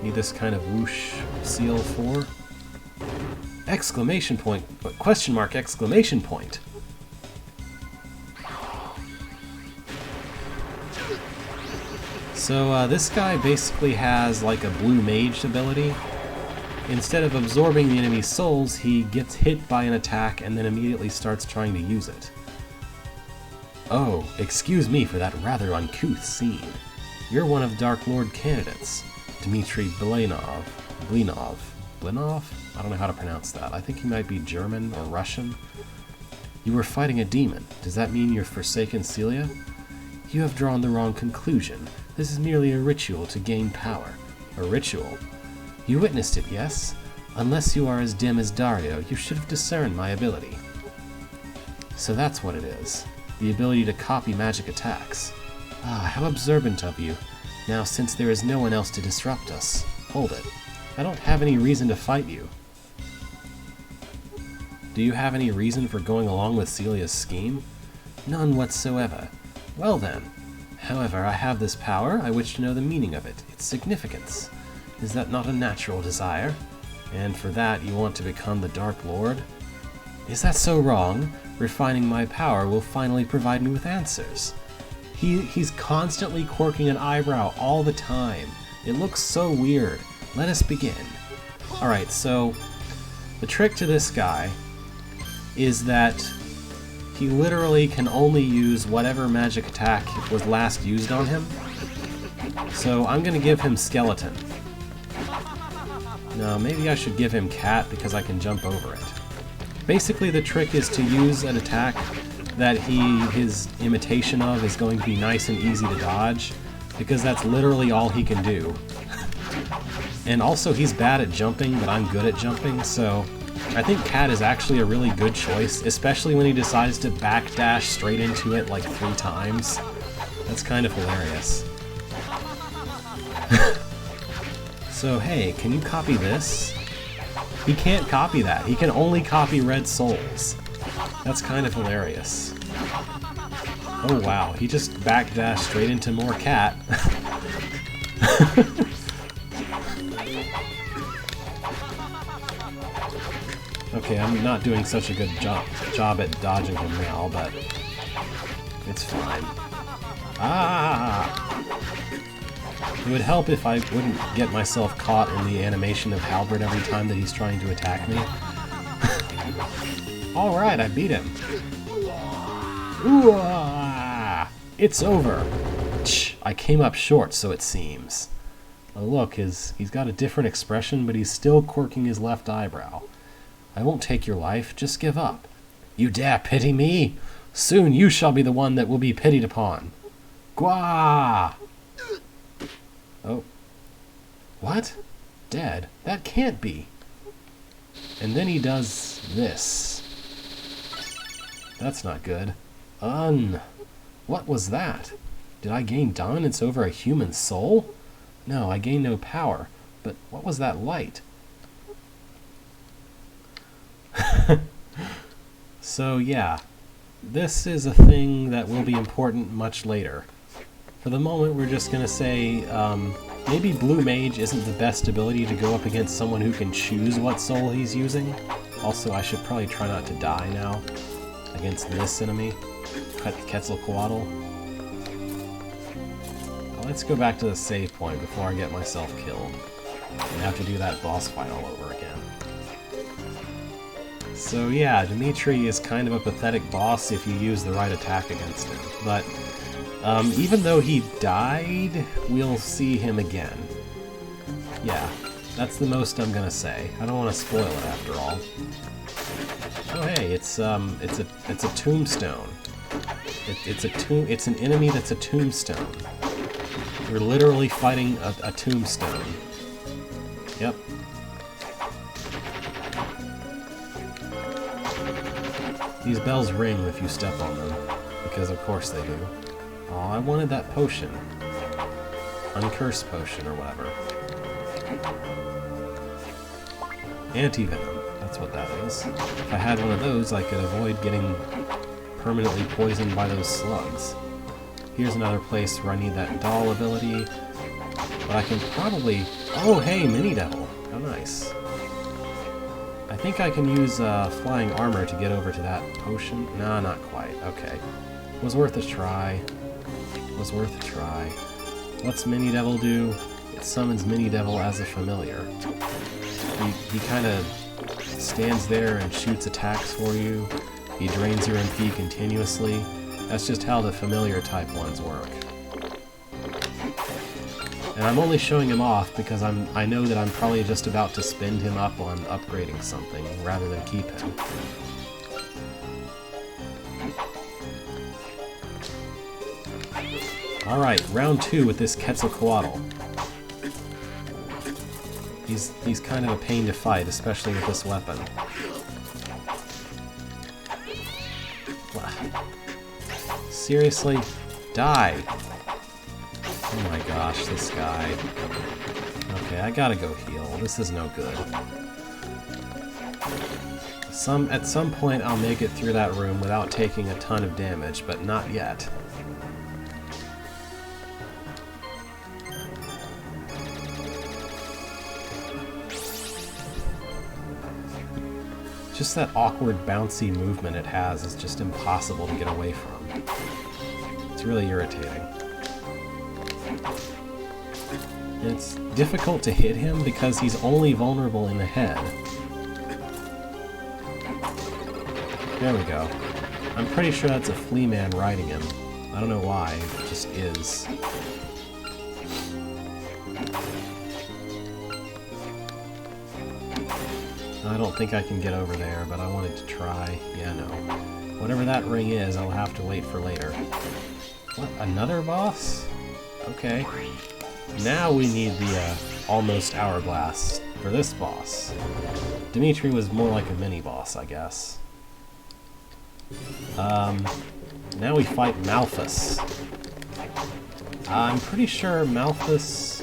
need this kind of whoosh seal for. Exclamation point, question mark, exclamation point. So this guy basically has like a blue mage ability. Instead of absorbing the enemy's souls, he gets hit by an attack and then immediately starts trying to use it. Oh, excuse me for that rather uncouth scene. You're one of Dark Lord candidates, Dmitry Blinov? I don't know how to pronounce that. I think he might be German or Russian. You were fighting a demon. Does that mean you've forsaken Celia? You have drawn the wrong conclusion. This is merely a ritual to gain power. A ritual? You witnessed it, yes? Unless you are as dim as Dario, you should have discerned my ability. So that's what it is. The ability to copy magic attacks. Ah, how observant of you. Now, since there is no one else to disrupt us, hold it. I don't have any reason to fight you. Do you have any reason for going along with Celia's scheme? None whatsoever. Well then. However, I have this power. I wish to know the meaning of it, its significance. Is that not a natural desire? And for that, you want to become the Dark Lord? Is that so wrong? Refining my power will finally provide me with answers. He's constantly quirking an eyebrow all the time. It looks so weird. Let us begin. Alright, so the trick to this guy is that he literally can only use whatever magic attack was last used on him. So I'm going to give him Skeleton. No, maybe I should give him Cat because I can jump over it. Basically the trick is to use an attack that his imitation of is going to be nice and easy to dodge, because that's literally all he can do. And also he's bad at jumping, but I'm good at jumping, so I think Cat is actually a really good choice, especially when he decides to backdash straight into it like 3 times. That's kind of hilarious. So hey, can you copy this? He can't copy that. He can only copy red souls. That's kind of hilarious. Oh wow, he just backdashed straight into more cat. Okay, I'm not doing such a good job at dodging him now, but it's fine. Ah! It would help if I wouldn't get myself caught in the animation of Halberd every time that he's trying to attack me. Alright, I beat him. Ooh, it's over. I came up short, so it seems. Oh look, he's got a different expression, but he's still quirking his left eyebrow. I won't take your life, just give up. You dare pity me? Soon you shall be the one that will be pitied upon. Gwa! Oh. What? Dead? That can't be. And then he does this. That's not good. What was that? Did I gain dominance over a human soul? No, I gained no power. But what was that light? So yeah, this is a thing that will be important much later. For the moment, we're just gonna say, maybe Blue Mage isn't the best ability to go up against someone who can choose what soul he's using. Also, I should probably try not to die now against this enemy, Quetzalcoatl. Let's go back to the save point before I get myself killed and have to do that boss fight all over again. So yeah, Dimitri is kind of a pathetic boss if you use the right attack against him, but even though he died, we'll see him again. Yeah, that's the most I'm gonna say. I don't want to spoil it after all. Oh hey, it's a tombstone. It's an enemy that's a tombstone. We're literally fighting a tombstone. Yep. These bells ring if you step on them, because of course they do. Oh, I wanted that potion. Uncursed potion, or whatever. Anti-venom, that's what that is. If I had one of those, I could avoid getting permanently poisoned by those slugs. Here's another place where I need that doll ability, but I can probably... Oh, hey, Mini Devil! How nice. I think I can use flying armor to get over to that potion. Nah, not quite. Okay. Was worth a try. Was worth a try. What's Mini Devil do? It summons Mini Devil as a familiar. He kind of stands there and shoots attacks for you. He drains your MP continuously. That's just how the familiar type ones work. And I'm only showing him off because I know that I'm probably just about to spend him up on upgrading something rather than keep him. Alright, round 2 with this Quetzalcoatl. He's kind of a pain to fight, especially with this weapon. Seriously? Die! Oh my gosh, this guy. Okay, I gotta go heal. This is no good. At some point I'll make it through that room without taking a ton of damage, but not yet. Just that awkward bouncy movement it has is just impossible to get away from. It's really irritating. And it's difficult to hit him because he's only vulnerable in the head. There we go. I'm pretty sure that's a flea man riding him. I don't know why, it just is. I don't think I can get over there, but I wanted to try. Yeah, no. Whatever that ring is, I'll have to wait for later. What? Another boss? Okay. Now we need the almost hourglass for this boss. Dimitri was more like a mini-boss, I guess. Now we fight Malthus. I'm pretty sure Malthus...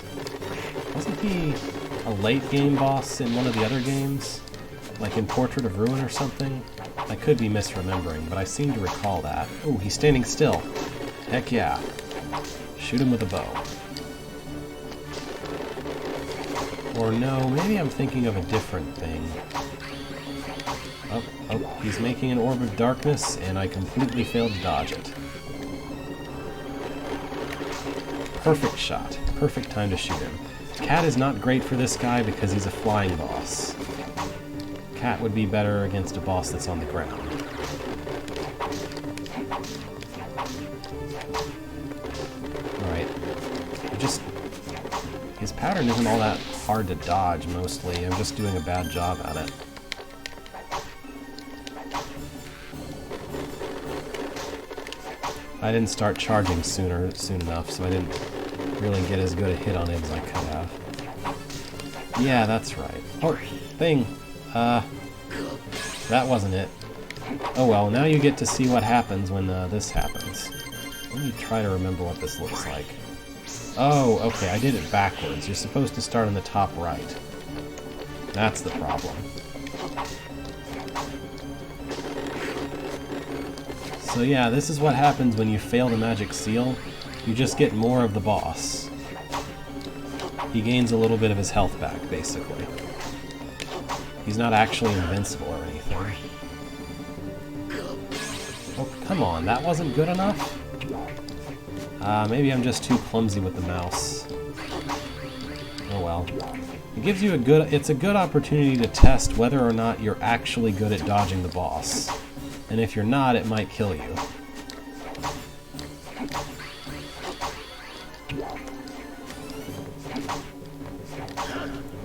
Wasn't he a late-game boss in one of the other games? Like in Portrait of Ruin or something? I could be misremembering, but I seem to recall that. Oh, he's standing still. Heck yeah. Shoot him with a bow. Or no, maybe I'm thinking of a different thing. Oh, he's making an orb of darkness, and I completely failed to dodge it. Perfect shot. Perfect time to shoot him. Cat is not great for this guy because he's a flying boss. Cat would be better against a boss that's on the ground. Alright. His pattern isn't all that hard to dodge, mostly. I'm just doing a bad job at it. I didn't start charging soon enough, so I didn't really get as good a hit on him as I could have. Yeah, that's right. Oh, thing. That wasn't it. Oh well, now you get to see what happens when this happens. Let me try to remember what this looks like. Oh, okay, I did it backwards. You're supposed to start on the top right. That's the problem. So yeah, this is what happens when you fail the magic seal. You just get more of the boss. He gains a little bit of his health back, basically. He's not actually invincible or anything. Oh, come on, that wasn't good enough? Maybe I'm just too clumsy with the mouse. Oh well. It gives you it's a good opportunity to test whether or not you're actually good at dodging the boss. And if you're not, it might kill you.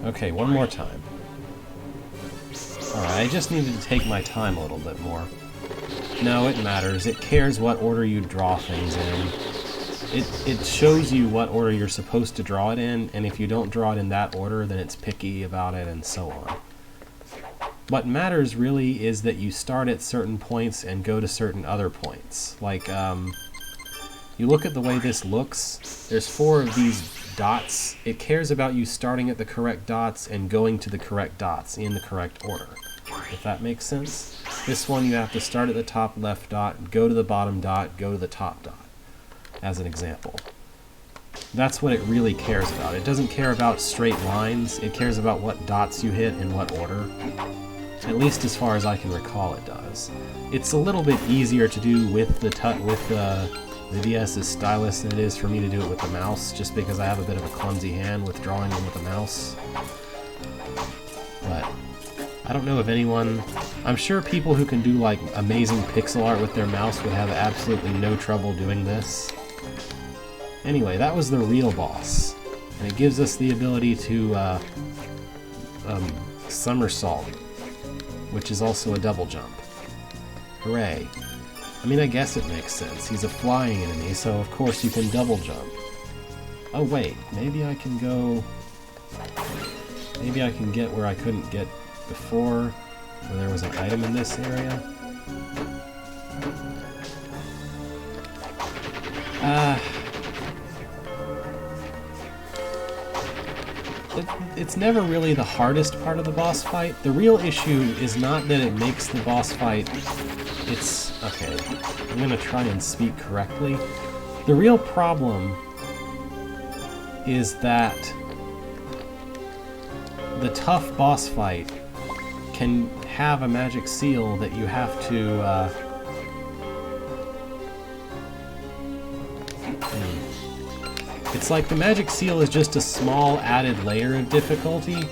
Okay, one more time. Alright, I just needed to take my time a little bit more. No, it matters. It cares what order you draw things in. It shows you what order you're supposed to draw it in, and if you don't draw it in that order, then it's picky about it, and so on. What matters really is that you start at certain points and go to certain other points. Like, you look at the way this looks, there's 4 of these dots. It cares about you starting at the correct dots and going to the correct dots in the correct order, if that makes sense. This one you have to start at the top left dot, go to the bottom dot, go to the top dot, as an example. That's what it really cares about. It doesn't care about straight lines, it cares about what dots you hit in what order. At least as far as I can recall it does. It's a little bit easier to do with the DS's stylus than it is for me to do it with the mouse, just because I have a bit of a clumsy hand with drawing them with the mouse. But I don't know if anyone... I'm sure people who can do like amazing pixel art with their mouse would have absolutely no trouble doing this. Anyway, that was the real boss. And it gives us the ability to somersault, which is also a double jump. Hooray. I mean, I guess it makes sense. He's a flying enemy, so of course you can double jump. Oh wait, maybe I can go... Maybe I can get where I couldn't get before, where there was an item in this area. It's never really the hardest part of the boss fight. The real issue is not that it makes the boss fight... Okay, I'm gonna try and speak correctly. The real problem is that the tough boss fight can have a magic seal that you have to... It's like the magic seal is just a small added layer of difficulty.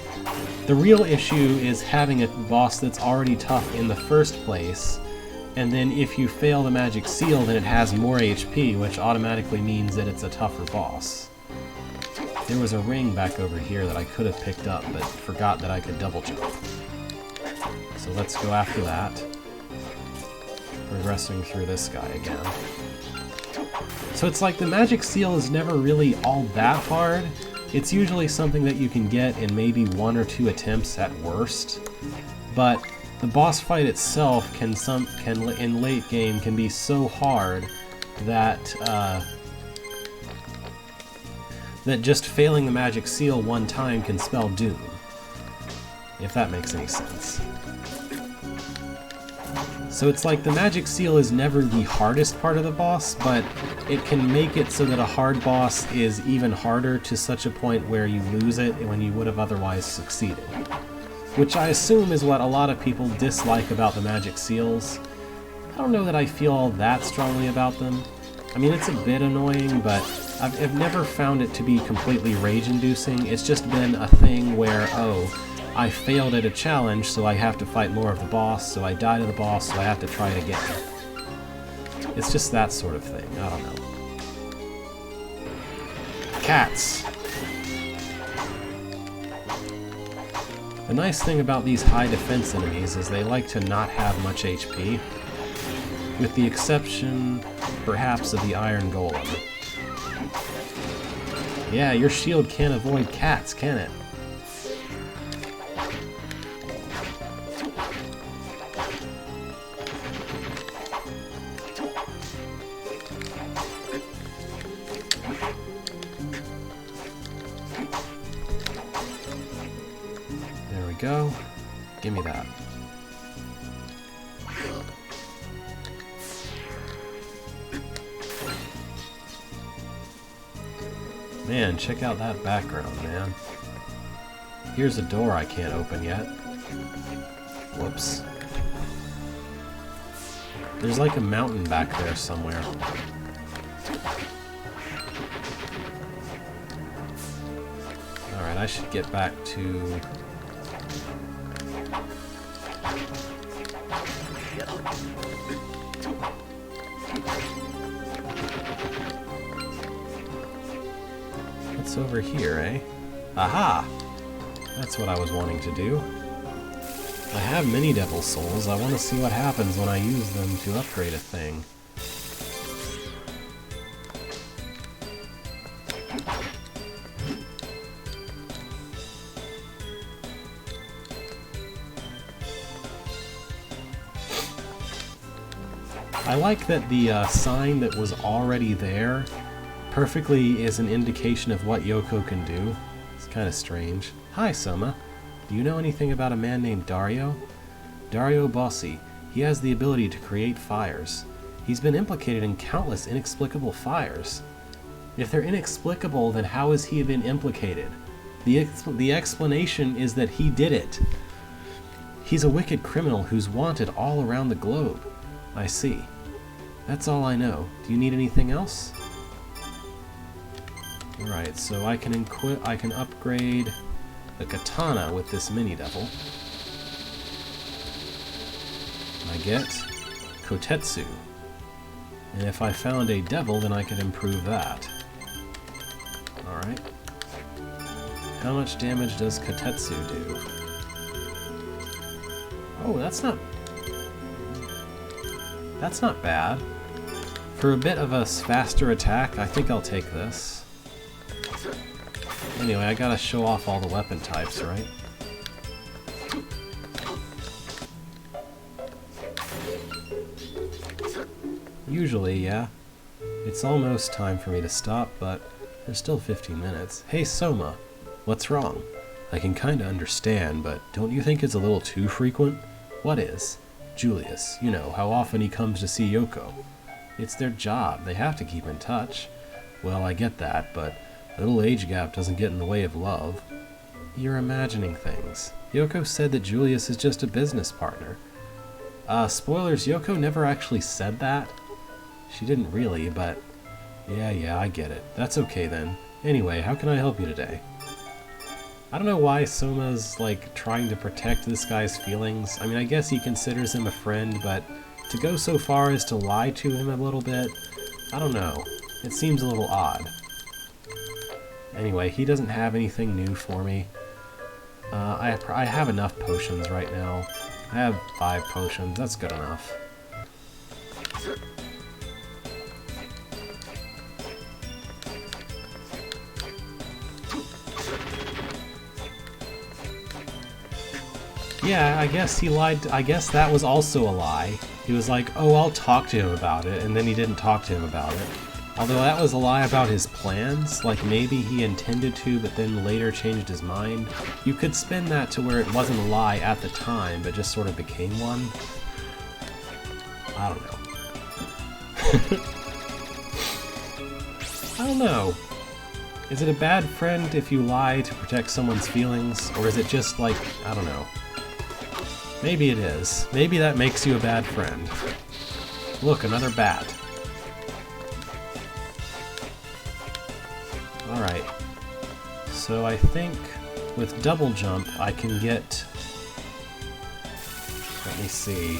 The real issue is having a boss that's already tough in the first place, and then if you fail the magic seal, then it has more HP, which automatically means that it's a tougher boss. There was a ring back over here that I could have picked up, but forgot that I could double jump. So let's go after that. Progressing through this guy again. So it's like the magic seal is never really all that hard. It's usually something that you can get in maybe 1 or 2 attempts at worst. But the boss fight itself can in late game can be so hard that that just failing the magic seal one time can spell doom. If that makes any sense. So it's like the magic seal is never the hardest part of the boss, but it can make it so that a hard boss is even harder to such a point where you lose it when you would have otherwise succeeded. Which I assume is what a lot of people dislike about the magic seals. I don't know that I feel all that strongly about them. I mean, it's a bit annoying, but I've never found it to be completely rage-inducing. It's just been a thing where, oh, I failed at a challenge, so I have to fight more of the boss, so I die to the boss, so I have to try it again. It's just that sort of thing. I don't know. Cats! The nice thing about these high defense enemies is they like to not have much HP, with the exception, perhaps, of the Iron Golem. Yeah, your shield can't avoid cats, can it? There we go. Give me that. Man, check out that background, man. Here's a door I can't open yet. Whoops. There's like a mountain back there somewhere. Alright, I should get back to... What's over here, eh? Aha! That's what I was wanting to do. I have many devil souls. I want to see what happens when I use them to upgrade a thing. I like that the sign that was already there perfectly is an indication of what Yoko can do. It's kind of strange. Hi, Soma. Do you know anything about a man named Dario? Dario Bossi. He has the ability to create fires. He's been implicated in countless inexplicable fires. If they're inexplicable, then how has he been implicated? The explanation is that he did it. He's a wicked criminal who's wanted all around the globe. I see. That's all I know. Do you need anything else? Alright, so I can upgrade the katana with this mini-devil. I get Kotetsu. And if I found a devil, then I could improve that. Alright. How much damage does Kotetsu do? Oh, that's not bad. For a bit of a faster attack, I think I'll take this. Anyway, I gotta show off all the weapon types, right? Usually, yeah. It's almost time for me to stop, but there's still 15 minutes. Hey, Soma. What's wrong? I can kinda understand, but don't you think it's a little too frequent? What is? Julius. You know, how often he comes to see Yoko. It's their job. They have to keep in touch. Well, I get that, but a little age gap doesn't get in the way of love. You're imagining things. Yoko said that Julius is just a business partner. Spoilers, Yoko never actually said that. She didn't really, but... Yeah, I get it. That's okay then. Anyway, how can I help you today? I don't know why Soma's, like, trying to protect this guy's feelings. I mean, I guess he considers him a friend, but to go so far as to lie to him a little bit, I don't know. It seems a little odd. Anyway, he doesn't have anything new for me. I have enough potions right now. I have 5 potions. That's good enough. Yeah, I guess he lied. I guess that was also a lie. He was like, oh, I'll talk to him about it, and then he didn't talk to him about it. Although that was a lie about his plans, like maybe he intended to, but then later changed his mind. You could spin that to where it wasn't a lie at the time, but just sort of became one. I don't know. I don't know. Is it a bad friend if you lie to protect someone's feelings? Or is it just like, I don't know. Maybe it is. Maybe that makes you a bad friend. Look, another bat. Alright. So I think with double jump I can get... Let me see.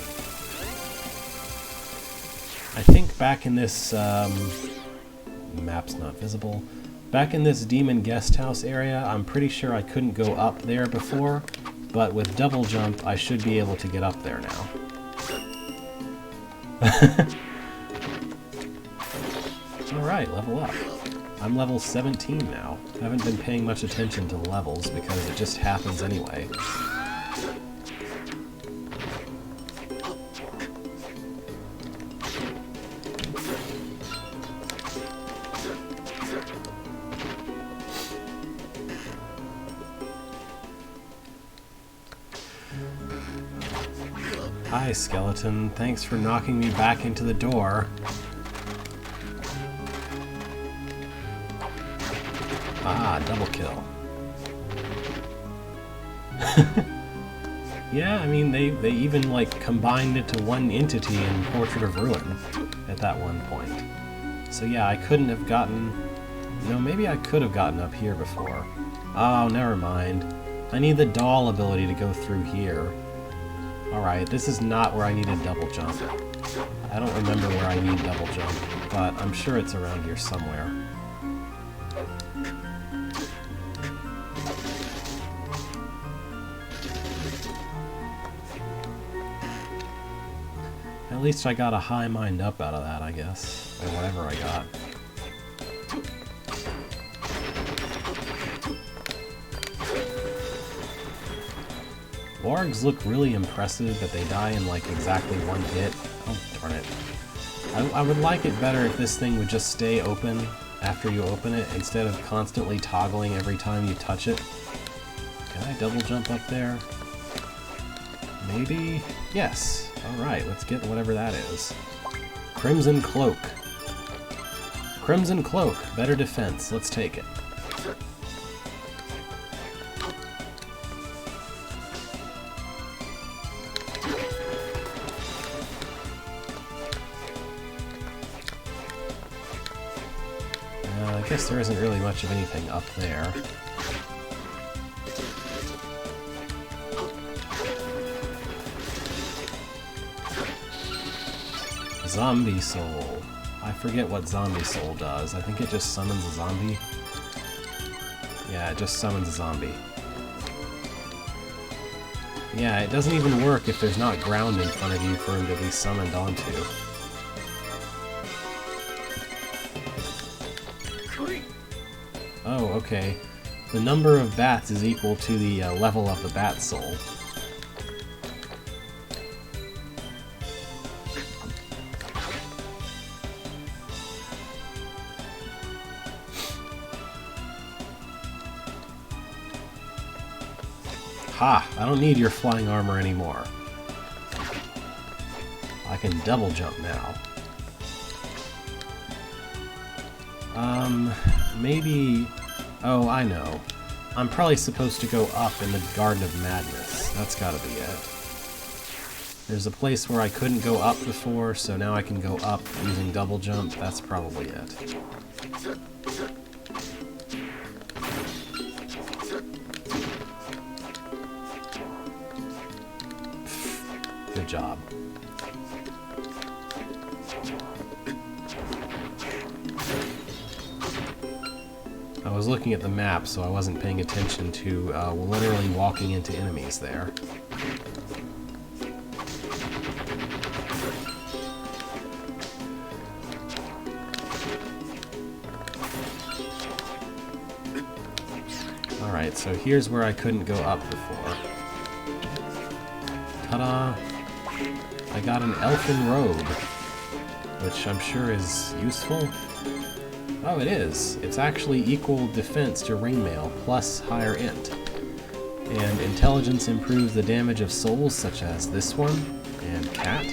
I think back in this... map's not visible. Back in this demon guest house area, I'm pretty sure I couldn't go up there before, but with double jump I should be able to get up there now. Alright, level up. I'm level 17 now. I haven't been paying much attention to the levels because it just happens anyway. Hi, skeleton. Thanks for knocking me back into the door. Ah, double kill. Yeah, I mean, they even, like, combined it to one entity in Portrait of Ruin at that one point. So yeah, I couldn't have gotten... No, maybe I could have gotten up here before. Oh, never mind. I need the doll ability to go through here. Alright, this is not where I need a double jump. I don't remember where I need double jump, but I'm sure it's around here somewhere. At least I got a high mind up out of that, I guess. Or whatever I got. Wargs look really impressive, but they die in like exactly one hit. Oh, darn it. I would like it better if this thing would just stay open after you open it, instead of constantly toggling every time you touch it. Can I double jump up there? Maybe? Yes. Alright, let's get whatever that is. Crimson Cloak. Crimson Cloak. Better defense. Let's take it. I guess there isn't really much of anything up there. Zombie Soul. I forget what Zombie Soul does. I think it just summons a zombie. Yeah, it just summons a zombie. Yeah, it doesn't even work if there's not ground in front of you for him to be summoned onto. Oh, okay. The number of bats is equal to the level of the bat soul. Ha! I don't need your flying armor anymore. I can double jump now. Maybe... Oh, I know. I'm probably supposed to go up in the Garden of Madness. That's gotta be it. There's a place where I couldn't go up before, so now I can go up using double jump. That's probably it. Good job. I was looking at the map, so I wasn't paying attention to literally walking into enemies there. Alright, so here's where I couldn't go up before. Ta-da! I got an elfin robe, which I'm sure is useful. Oh, it is. It's actually equal defense to ringmail, plus higher int. And intelligence improves the damage of souls, such as this one. And cat.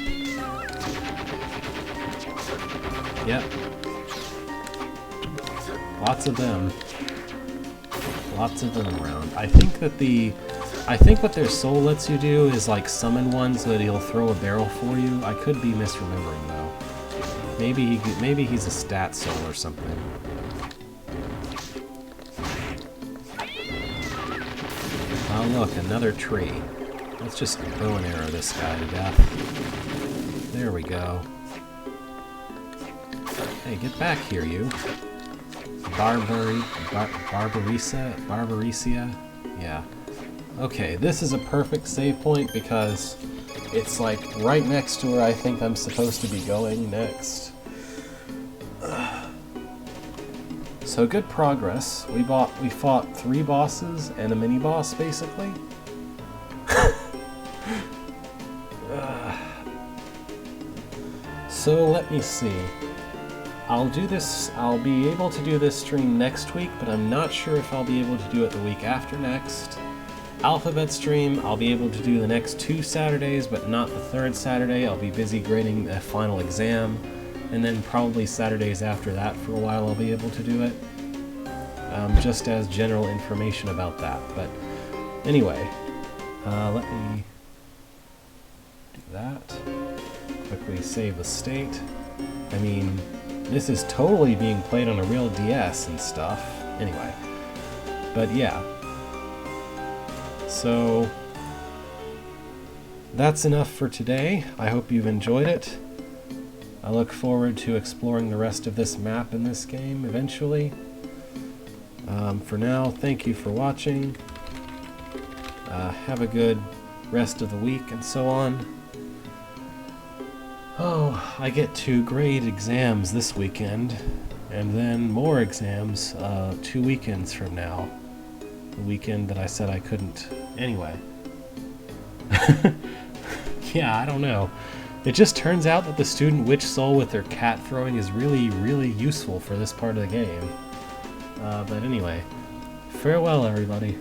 Yep. Lots of them. Lots of them around. I think what their soul lets you do is like summon one so that he'll throw a barrel for you. I could be misremembering though. Maybe he's a stat soul or something. Oh look, another tree. Let's just bow and arrow this guy to death. There we go. Hey, get back here, you. Barbaricia? Yeah. Okay, this is a perfect save point because it's like right next to where I think I'm supposed to be going next. So good progress. We fought 3 bosses and a mini boss basically. So let me see. I'll be able to do this stream next week, but I'm not sure if I'll be able to do it the week after next. Alphabet stream, I'll be able to do the next 2 Saturdays, but not the 3rd Saturday. I'll be busy grading a final exam, and then probably Saturdays after that for a while I'll be able to do it. Just as general information about that. But anyway, let me do that. Quickly save the state. I mean, this is totally being played on a real DS and stuff. Anyway, but yeah. So that's enough for today. I hope you've enjoyed it. I look forward to exploring the rest of this map in this game eventually. For now, thank you for watching. Have a good rest of the week and so on. Oh, I get to grade exams this weekend, and then more exams 2 weekends from now. The weekend that I said I couldn't. Anyway. Yeah, I don't know. It just turns out that the student witch soul with their cat throwing is really, really useful for this part of the game. But anyway, farewell everybody.